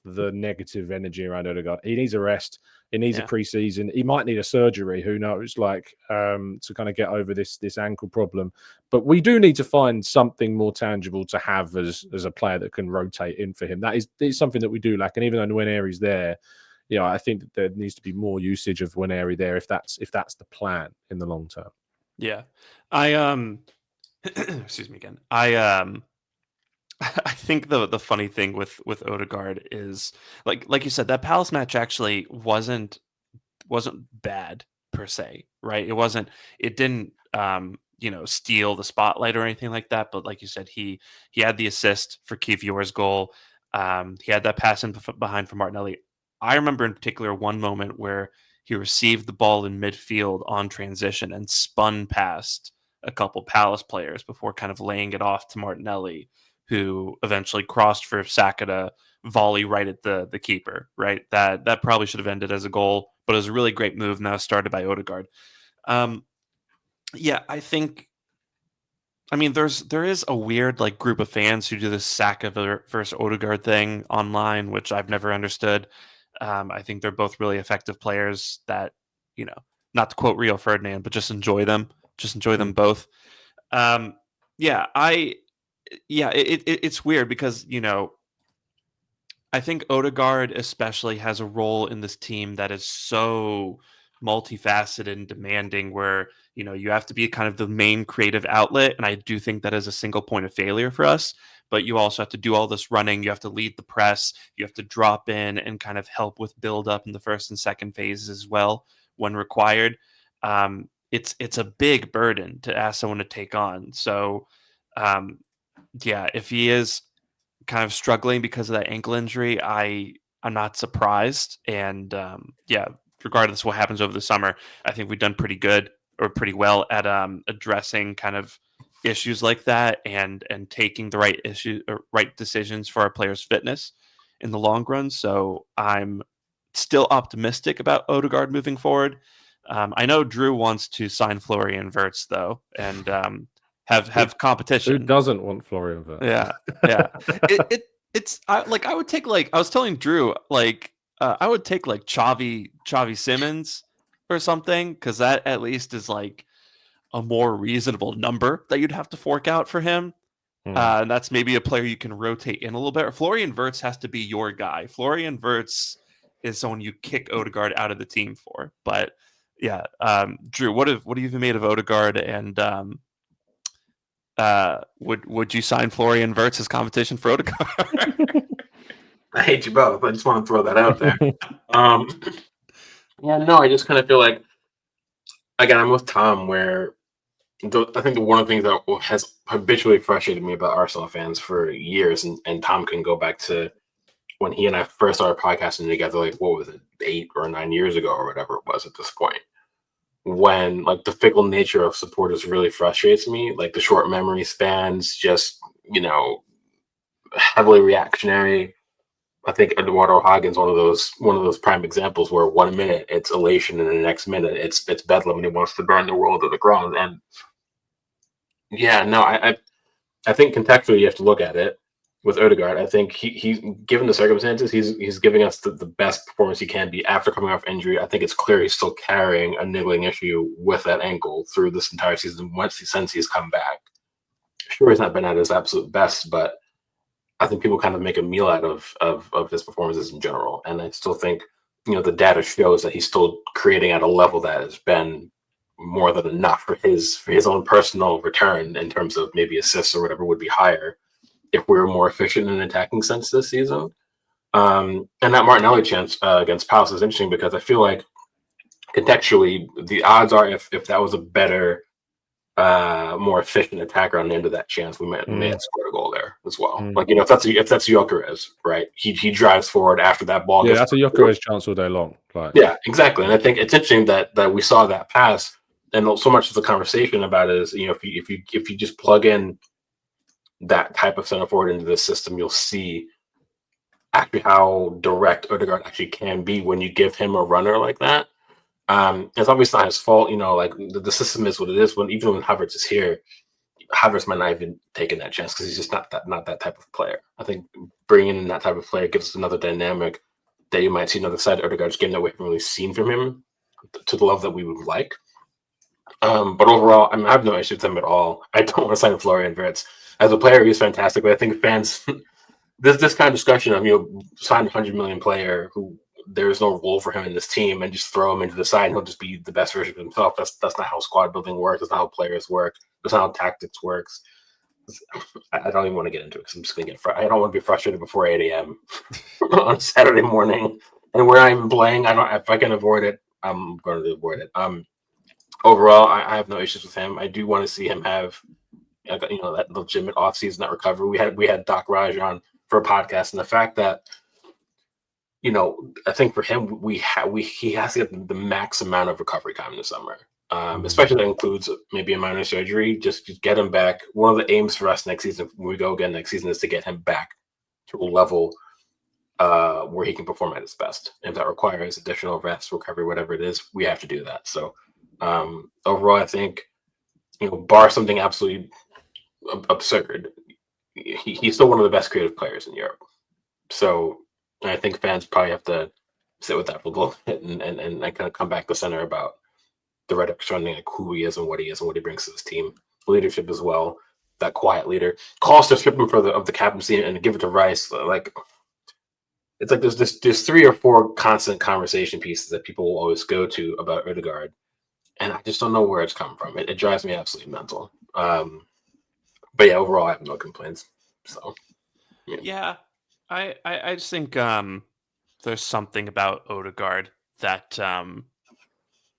the negative energy around Odegaard. He needs a rest. He needs a pre-season. He might need a surgery, who knows, to kind of get over this ankle problem. But we do need to find something more tangible to have as a player that can rotate in for him. That is something that we do lack. And even though Nwaneri's there, I think that there needs to be more usage of Nwaneri there if that's the plan in the long term. Yeah. I excuse me again. I think the funny thing with Odegaard is like you said, that Palace match actually wasn't bad per se, right? It didn't steal the spotlight or anything like that, but like you said, he had the assist for Kivior's goal. He had that pass in behind for Martinelli. I remember in particular one moment where he received the ball in midfield on transition and spun past a couple Palace players before kind of laying it off to Martinelli, who eventually crossed for Saka to volley right at the keeper, right? That probably should have ended as a goal, but it was a really great move now started by Odegaard. I think, there is a weird group of fans who do this Saka versus Odegaard thing online, which I've never understood. I think they're both really effective players that, not to quote Rio Ferdinand, but just enjoy them. Just enjoy them both. It's weird because, I think Odegaard especially has a role in this team that is so multifaceted and demanding where, you have to be kind of the main creative outlet. And I do think that is a single point of failure for us, but you also have to do all this running. You have to lead the press. You have to drop in and kind of help with build up in the first and second phases as well when required. It's a big burden to ask someone to take on. So, if he is kind of struggling because of that ankle injury, I'm not surprised. And regardless of what happens over the summer, I think we've done pretty well at addressing kind of issues like that and taking the right decisions for our players' fitness in the long run. So I'm still optimistic about Odegaard moving forward. I know Drew wants to sign Florian Wirtz though, and have competition. Who doesn't want Florian Wirtz? Yeah. I would take I was telling Drew I would take Xavi Simmons or something, because that at least is a more reasonable number that you'd have to fork out for him. And that's maybe a player you can rotate in a little bit. Florian Wirtz has to be your guy. Florian Wirtz is someone you kick Odegaard out of the team for. But Drew, what have you made of Odegaard, and would you sign Florian Wirtz as competition for Odegaard? I hate you both. I just want to throw that out there. I just kind of feel like, again, I'm with Tom, where I think one of the things that has habitually frustrated me about Arsenal fans for years, and Tom can go back to when he and I first started podcasting together, what was it, 8 or 9 years ago or whatever it was at this point, when the fickle nature of supporters really frustrates me, the short memory spans, just, heavily reactionary. I think Eduardo Hagen's one of those prime examples where 1 minute it's elation and the next minute it's bedlam and he wants to burn the world to the ground. And I think contextually you have to look at it with Odegaard. I think he's given the circumstances, he's giving us the best performance he can be after coming off injury. I think it's clear he's still carrying a niggling issue with that ankle through this entire season since he's come back. Sure, he's not been at his absolute best, but I think people kind of make a meal out of his performances in general. And I still think, the data shows that he's still creating at a level that has been more than enough for his own personal return in terms of maybe assists or whatever would be higher if we were more efficient in an attacking sense this season. And that Martinelli chance against Palace is interesting because I feel like contextually the odds are if that was a better, more efficient attacker on the end of that chance, we may have scored a goal there as well. Like, if that's Gyökeres, right? He drives forward after that ball. Yeah, that's a Gyökeres chance all day long. Right. Yeah, exactly. And I think it's interesting that we saw that pass, and so much of the conversation about it is, if you just plug in that type of center forward into the system, you'll see actually how direct Odegaard actually can be when you give him a runner like that. It's obviously not his fault, like the system is what it is. Even when Havertz is here, Havertz might not even taking that chance because he's just not that type of player. I think bringing in that type of player gives us another dynamic that you might see another side of Odegaard's game that we haven't really seen from him to the level that we would like. But overall, I have no issue with him at all. I don't want to sign Florian Wirtz. As a player, he's fantastic, but I think fans this kind of discussion of sign a 100 million player who there's no role for him in this team and just throw him into the side and he'll just be the best version of himself. That's not how squad building works. That's not how players work. That's not how tactics works. I don't even want to get into it because I'm just going to get I don't want to be frustrated before 8 a.m. on a Saturday morning. And where I'm playing, if I can avoid it, I'm going to avoid it. Overall, I have no issues with him. I do want to see him have that legitimate offseason, that recovery. We had Doc Raj on for a podcast, and the fact that I think for him, he has to get the max amount of recovery time in the summer. Especially that includes maybe a minor surgery. Just get him back. One of the aims for us next season, when we go again next season, is to get him back to a level where he can perform at his best. If that requires additional rest, recovery, whatever it is, we have to do that. So overall, I think bar something absolutely absurd, he's still one of the best creative players in Europe. So I think fans probably have to sit with that for a little bit and kind of come back to center about the right understanding, like who he is and what he brings to this team. Leadership as well, that quiet leader. Calls to strip him of the captaincy and give it to Rice. Like it's like there's 3 or 4 constant conversation pieces that people will always go to about Odegaard, and I just don't know where it's come from. It drives me absolutely mental. But yeah, overall, I have no complaints. So yeah. I just think there's something about Odegaard that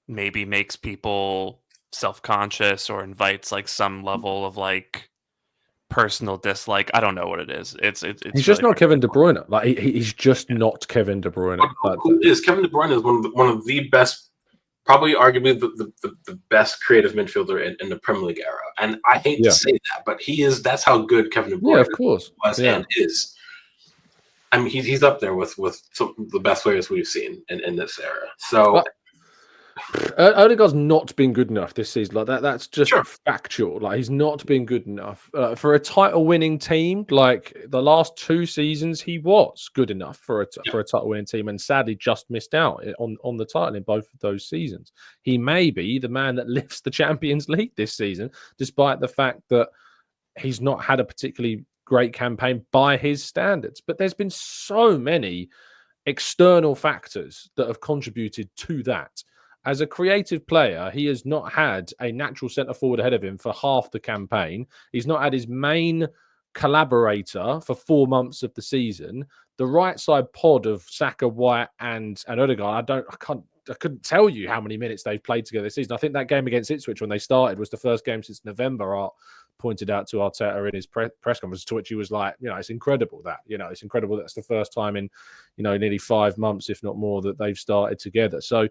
maybe makes people self-conscious or invites like some level of like personal dislike. I don't know what it is. It's he's really just not Kevin De Bruyne. Like he's just not Kevin De Bruyne. Who is Kevin De Bruyne is one of the best, probably arguably the best creative midfielder in the Premier League era. And I hate to say that, but he is. That's how good Kevin De Bruyne of course was and is. I mean, he's up there with some of the best players we've seen in this era. So Odegaard's not been good enough this season. Like that's just factual. Like he's not been good enough for a title-winning team. Like the last 2 seasons, he was good enough for a title-winning team, and sadly just missed out on the title in both of those seasons. He may be the man that lifts the Champions League this season, despite the fact that he's not had a particularly great campaign by his standards. But there's been so many external factors that have contributed to that. As a creative player, he has not had a natural centre forward ahead of him for half the campaign. He's not had his main collaborator for 4 months of the season. The right side pod of Saka, White, and Odegaard, I couldn't tell you how many minutes they've played together this season. I think that game against Ipswich when they started was the first game since November. Art pointed out to Arteta in his press conference, to which he was like, it's incredible it's incredible that's the first time in, nearly 5 months, if not more, that they've started together. So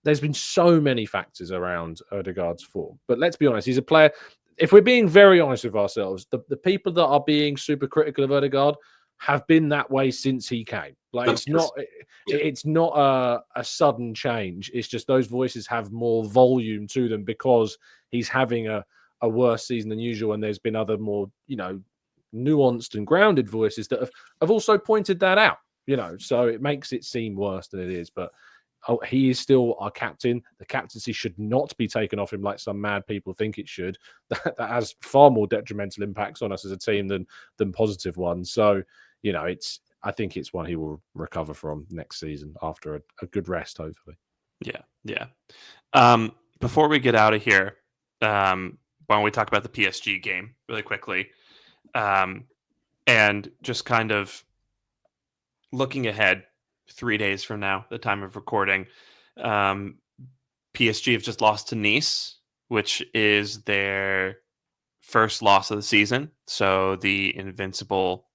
there's been so many factors around Odegaard's form. But let's be honest, he's a player. If we're being very honest with ourselves, the people that are being super critical of Odegaard have been that way since he came. Like it's not a sudden change. It's just those voices have more volume to them because he's having a worse season than usual, and there's been other more nuanced and grounded voices that have also pointed that out. So it makes it seem worse than it is. But he is still our captain. The captaincy should not be taken off him like some mad people think it should. That has far more detrimental impacts on us as a team than positive ones. So, I think it's one he will recover from next season after a good rest, hopefully. Yeah. Before we get out of here, why don't we talk about the PSG game really quickly? And just kind of looking ahead 3 days from now, the time of recording, PSG have just lost to Nice, which is their first loss of the season. So the invincible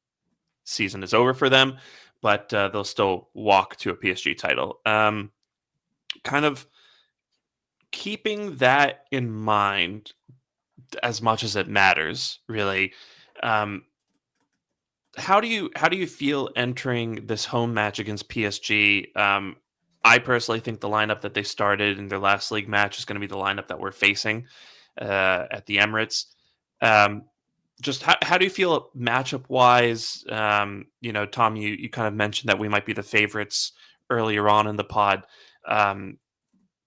season is over for them, but they'll still walk to a PSG title. Kind of keeping that in mind as much as it matters, really. How do you feel entering this home match against PSG? I personally think the lineup that they started in their last league match is going to be the lineup that we're facing at the Emirates. Just how do you feel matchup wise? Tom, you kind of mentioned that we might be the favorites earlier on in the pod.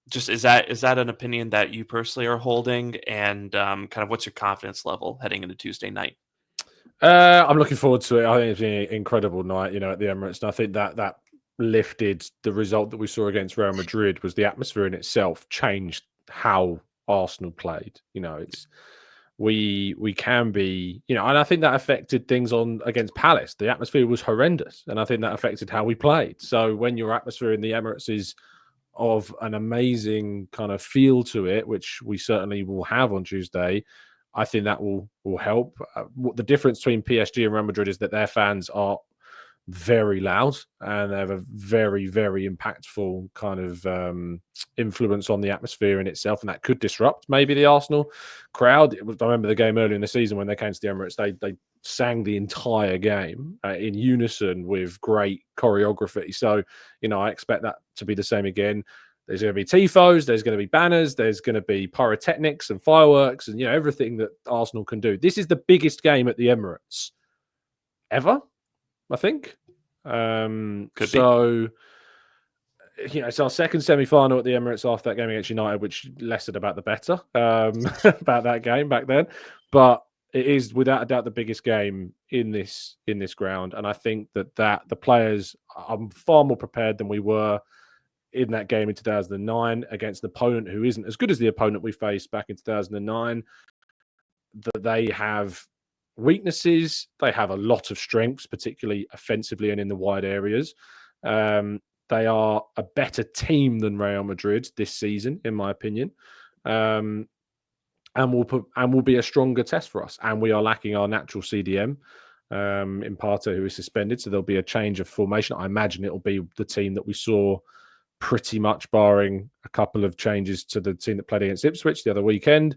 Just is that an opinion that you personally are holding, and kind of what's your confidence level heading into Tuesday night? I'm looking forward to it. I think it's been an incredible night, at the Emirates, and I think that lifted the result that we saw against Real Madrid. Was the atmosphere in itself changed how Arsenal played. We can be, and I think that affected things against Palace. The atmosphere was horrendous, and I think that affected how we played. So when your atmosphere in the Emirates is of an amazing kind of feel to it, which we certainly will have on Tuesday, I think that will help. The difference between PSG and Real Madrid is that their fans are very loud and they have a very, very impactful kind of influence on the atmosphere in itself, and that could disrupt maybe the Arsenal crowd. I remember the game earlier in the season when they came to the Emirates, they sang the entire game in unison with great choreography. So, I expect that to be the same again. There's going to be tifos, there's going to be banners, there's going to be pyrotechnics and fireworks and, everything that Arsenal can do. This is the biggest game at the Emirates ever, I think. Could be. It's our second semi-final at the Emirates after that game against United, which less said about the better about that game back then. But it is without a doubt the biggest game in this ground, and I think that the players are far more prepared than we were in that game in 2009 against an opponent who isn't as good as the opponent we faced back in 2009. That they have weaknesses, they have a lot of strengths, particularly offensively and in the wide areas. They are a better team than Real Madrid this season, in my opinion, and will be a stronger test for us. And we are lacking our natural CDM in Partey, who is suspended, so there'll be a change of formation. I imagine it'll be the team that we saw, pretty much barring a couple of changes to the team that played against Ipswich the other weekend.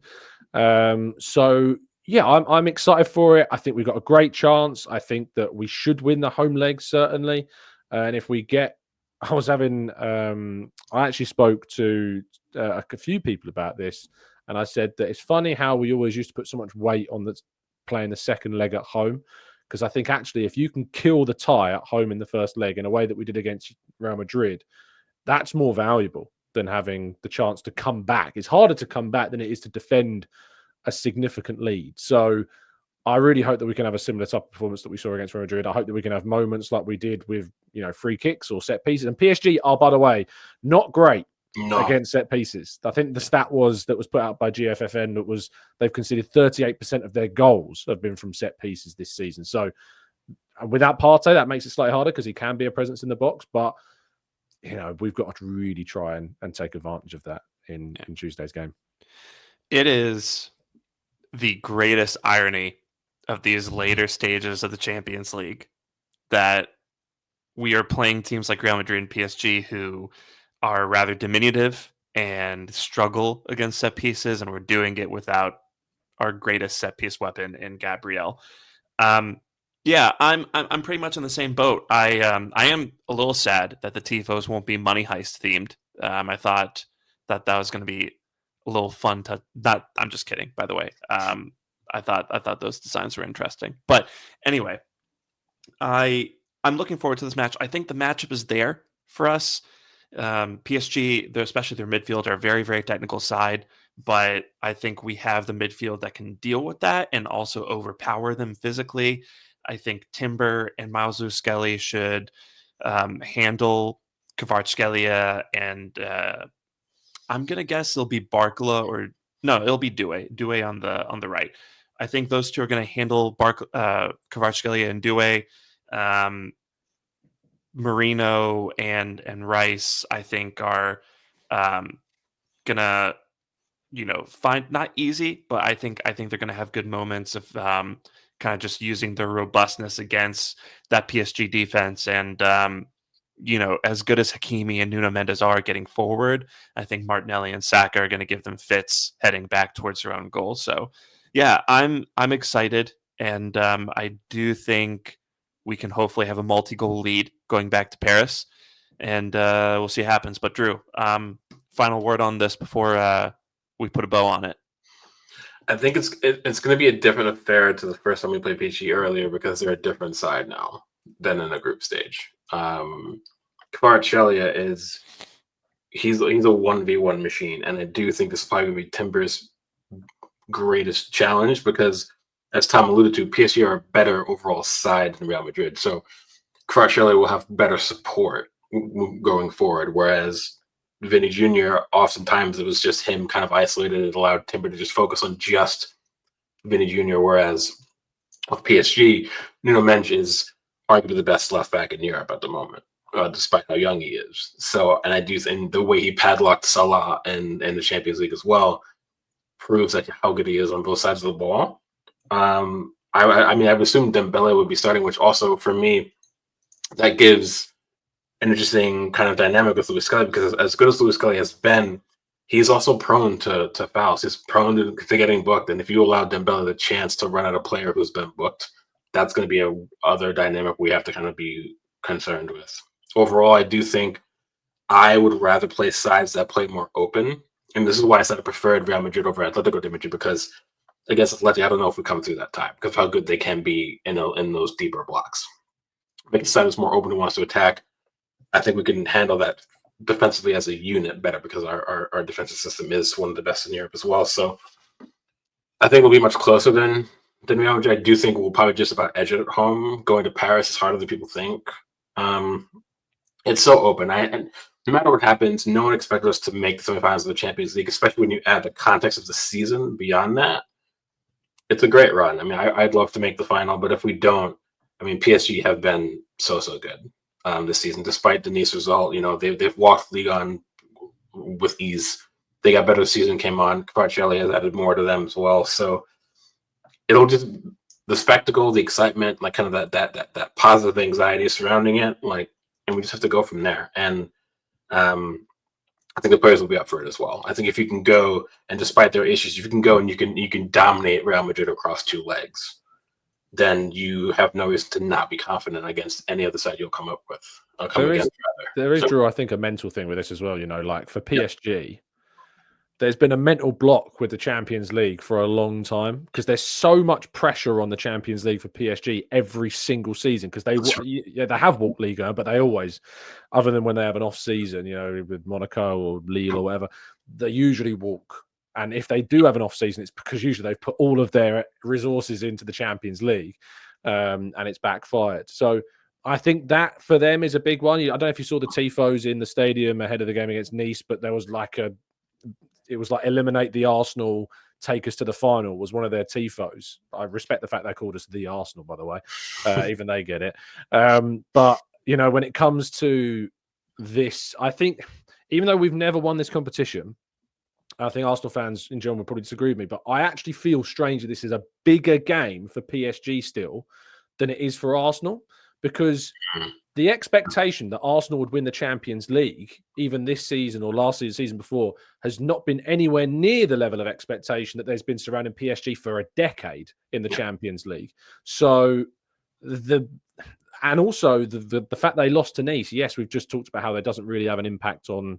So yeah, I'm excited for it. I think we've got a great chance. I think that we should win the home leg, certainly. And if we get, I actually spoke to a few people about this, and I said that it's funny how we always used to put so much weight on playing the second leg at home. Because I think actually if you can kill the tie at home in the first leg in a way that we did against Real Madrid, that's more valuable than having the chance to come back. It's harder to come back than it is to defend a significant lead. So I really hope that we can have a similar type of performance that we saw against Real Madrid. I hope that we can have moments like we did with, free kicks or set pieces. And PSG are, by the way, not great against set pieces. I think the stat that was put out by GFFN was they've conceded 38% of their goals have been from set pieces this season. So without Partey, that makes it slightly harder because he can be a presence in the box. But we've got to really try and take advantage of that in Tuesday's game. It is the greatest irony of these later stages of the Champions League that we are playing teams like Real Madrid and PSG who are rather diminutive and struggle against set pieces, and we're doing it without our greatest set piece weapon in Gabriel. Yeah, I'm pretty much in the same boat. I am a little sad that the tifos won't be money heist themed. I thought that was going to be a little fun to. I'm just kidding, by the way. I thought those designs were interesting, but anyway, I'm looking forward to this match. I think the matchup is there for us. PSG, especially their midfield, are a very, very technical side, but I think we have the midfield that can deal with that and also overpower them physically. I think Timber and Miles Skelly should handle Kvaratskhelia, and I'm gonna guess it'll be Barcola or no, it'll be Doué on the right. I think those two are gonna handle Kvaratskhelia and Doué. Marino and Rice, I think, are gonna find not easy, but I think they're gonna have good moments of kind of just using their robustness against that PSG defense. And as good as Hakimi and Nuno Mendes are getting forward, I think Martinelli and Saka are going to give them fits heading back towards their own goal. So yeah, I'm excited, and I do think we can hopefully have a multi-goal lead going back to Paris, and we'll see what happens. But Drew, final word on this before we put a bow on it. I think it's going to be a different affair to the first time we played PSG earlier because they're a different side now than in a group stage. Kvaratskhelia he's a 1v1 machine, and I do think this is probably going to be Timber's greatest challenge because, as Tom alluded to, PSG are a better overall side than Real Madrid. So Kvaratskhelia will have better support going forward, whereas Vinny Jr., oftentimes it was just him kind of isolated. It allowed Timber to just focus on just Vinny Jr., whereas with PSG, Nuno Mendes is arguably the best left back in Europe at the moment, despite how young he is. So, and I do think the way he padlocked Salah in the Champions League as well proves like how good he is on both sides of the ball. I mean, I would assume Dembele would be starting, which also for me, that gives an interesting kind of dynamic with Luis Skelly, because as good as Luis Skelly has been, he's also prone to fouls. He's prone to getting booked. And if you allow Dembele the chance to run at a player who's been booked, that's going to be a other dynamic we have to kind of be concerned with. Overall, I do think I would rather play sides that play more open. And this is why I said I preferred Real Madrid over Atletico de Madrid, because against Atleti, I don't know if we come through that time because of how good they can be in those deeper blocks. Make the side is more open who wants to attack. I think we can handle that defensively as a unit better because our defensive system is one of the best in Europe as well. So I think we'll be much closer than Real Madrid. I do think we'll probably just about edge it at home. Going to Paris is harder than people think. It's so open. And no matter what happens, no one expected us to make the semifinals of the Champions League, especially when you add the context of the season beyond that. It's a great run. I mean, I'd love to make the final, but if we don't, I mean, PSG have been so good this season, despite the Nice result. You know, they've walked Ligue 1 with ease. They got better as the season came on. Kvaratskhelia has added more to them as well. So it'll just the spectacle, the excitement, like kind of that positive anxiety surrounding it, like, and we just have to go from there. And I think the players will be up for it as well. I think if you can go, and despite their issues, if you can go and you can dominate Real Madrid across two legs, then you have no reason to not be confident against any other side you'll come up with. There is, Drew, I think, a mental thing with this as well. You know, like for PSG, there's been a mental block with the Champions League for a long time because there's so much pressure on the Champions League for PSG every single season because they have walked Liga, but they always, other than when they have an off season, you know, with Monaco or Lille or whatever, they usually walk. And if they do have an off season, it's because usually they've put all of their resources into the Champions League, and it's backfired. So I think that for them is a big one. I don't know if you saw the tifos in the stadium ahead of the game against Nice, but there was it was like eliminate the Arsenal, take us to the final was one of their tifos. I respect the fact they called us the Arsenal, by the way, even they get it. But, you know, when it comes to this, I think even though we've never won this competition, I think Arsenal fans in general would probably disagree with me, but I actually feel strangely this is a bigger game for PSG still than it is for Arsenal, because the expectation that Arsenal would win the Champions League, even this season or last season before, has not been anywhere near the level of expectation that there's been surrounding PSG for a decade in the Champions League. So the fact they lost to Nice, yes, we've just talked about how that doesn't really have an impact on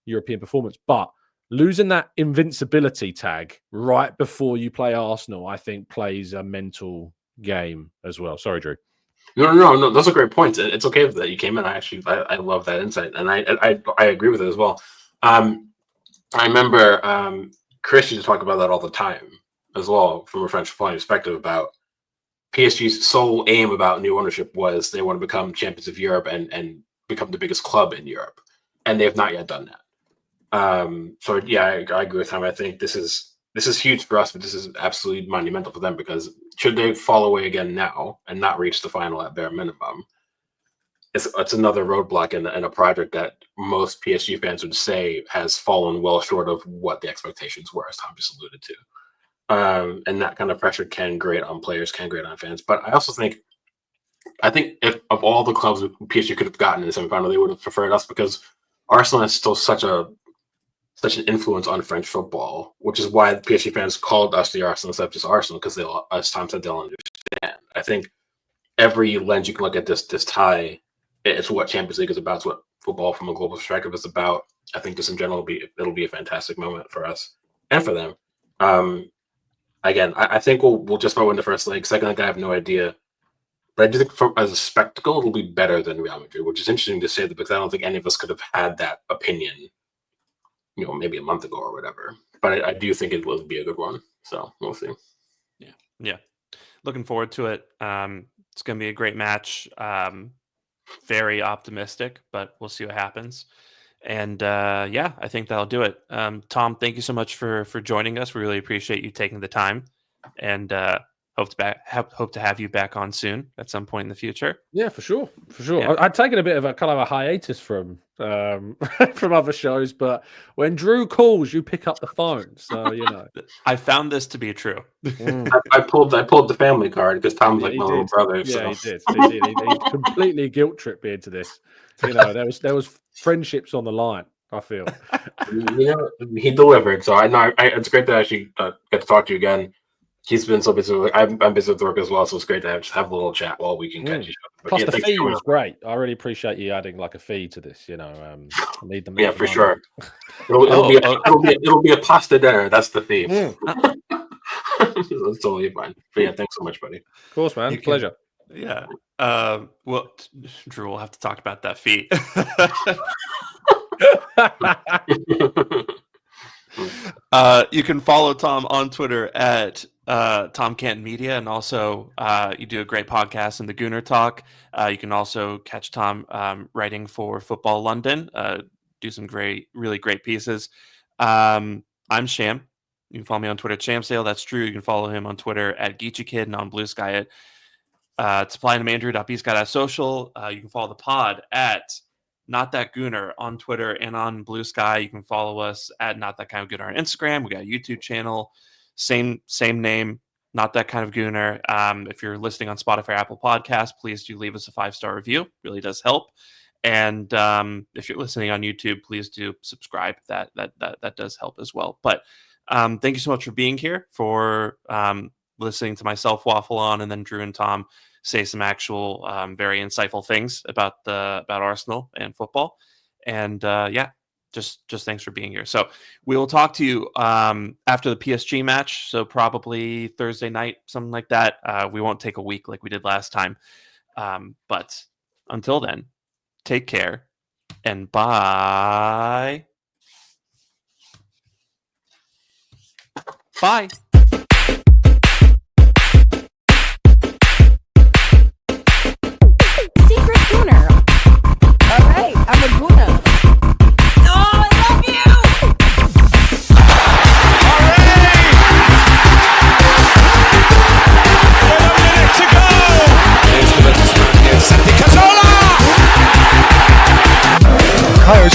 European performance, but losing that invincibility tag right before you play Arsenal, I think, plays a mental game as well. Sorry, Drew. No. Those are great points. It's okay that you came in. I love that insight, and I agree with it as well. I remember Chris used to talk about that all the time as well, from a French football perspective, about PSG's sole aim about new ownership was they want to become champions of Europe and become the biggest club in Europe, and they have not yet done that. So yeah, I agree with him. I think this is huge for us, but this is absolutely monumental for them, because should they fall away again now and not reach the final at bare minimum, it's another roadblock in a project that most PSG fans would say has fallen well short of what the expectations were, as Tom just alluded to. And that kind of pressure can grate on players, can grate on fans. But I also think if of all the clubs PSG could have gotten in the semifinal, they would have preferred us, because Arsenal is still such an influence on French football, which is why the PSG fans called us the Arsenal instead of just Arsenal, because they'll, as Tom said, they'll understand. I think every lens you can look at this tie, it's what Champions League is about. It's what football from a global perspective is about. I think just in general, it'll be a fantastic moment for us and for them. Again, I think we'll just about win the first leg. Second leg, I have no idea. But I do think as a spectacle, it'll be better than Real Madrid, which is interesting to say, because I don't think any of us could have had that opinion, maybe a month ago or whatever. But I do think it will be a good one. So we'll see. Yeah. Looking forward to it. It's going to be a great match. Very optimistic, but we'll see what happens. And I think that'll do it. Tom, thank you so much for joining us. We really appreciate you taking the time, and hope to have you back on soon at some point in the future. Yeah, for sure. Yeah. I'd taken a bit of a kind of a hiatus from from other shows, but when Drew calls, you pick up the phone. So I found this to be true. I pulled the family card, because Tom's like my little brother. Yeah, so. He did. He completely guilt tripped me into this. There was friendships on the line, I feel. He delivered. So I know it's great to actually get to talk to you again. He's been so busy. I'm busy with work as well, so it's great to have a little chat while we can catch each other. Plus, the fee was great. I really appreciate you adding like a fee to this. I need them. Yeah, for sure. It'll be a pasta dinner. That's the theme. That's totally fine. But yeah, thanks so much, buddy. Of course, man. Pleasure. Yeah. Well, Drew, we'll have to talk about that fee. You can follow Tom on Twitter at Tom Canton Media, and also you do a great podcast in the Gooner Talk. You can also catch Tom writing for Football London. Do some really great pieces. I'm Sham. You can follow me on Twitter at Shamsale. That's Drew. You can follow him on Twitter at GeeChyKid, and on Blue Sky at supplyandandandrew.bsky.social. You can follow the pod at Not That Gooner on Twitter and on Blue Sky. You can follow us at Not That Kind of Gooner on Instagram. We got a YouTube channel, same name, Not That Kind of Gooner. If you're listening on Spotify or Apple Podcasts, please do leave us a 5-star review. Really does help. And if you're listening on YouTube, please do subscribe. That does help as well. But thank you so much for being here, for listening to myself waffle on, and then Drew and Tom say some actual very insightful things about Arsenal and football. And just thanks for being here. So we will talk to you after the PSG match. So probably Thursday night, something like that. We won't take a week like we did last time. But until then, take care and bye. Bye. Secret Gooner. All right, I'm a Gooner. Oh, I love you! With a minute to go. Here's the Santi Cazorla. Oh,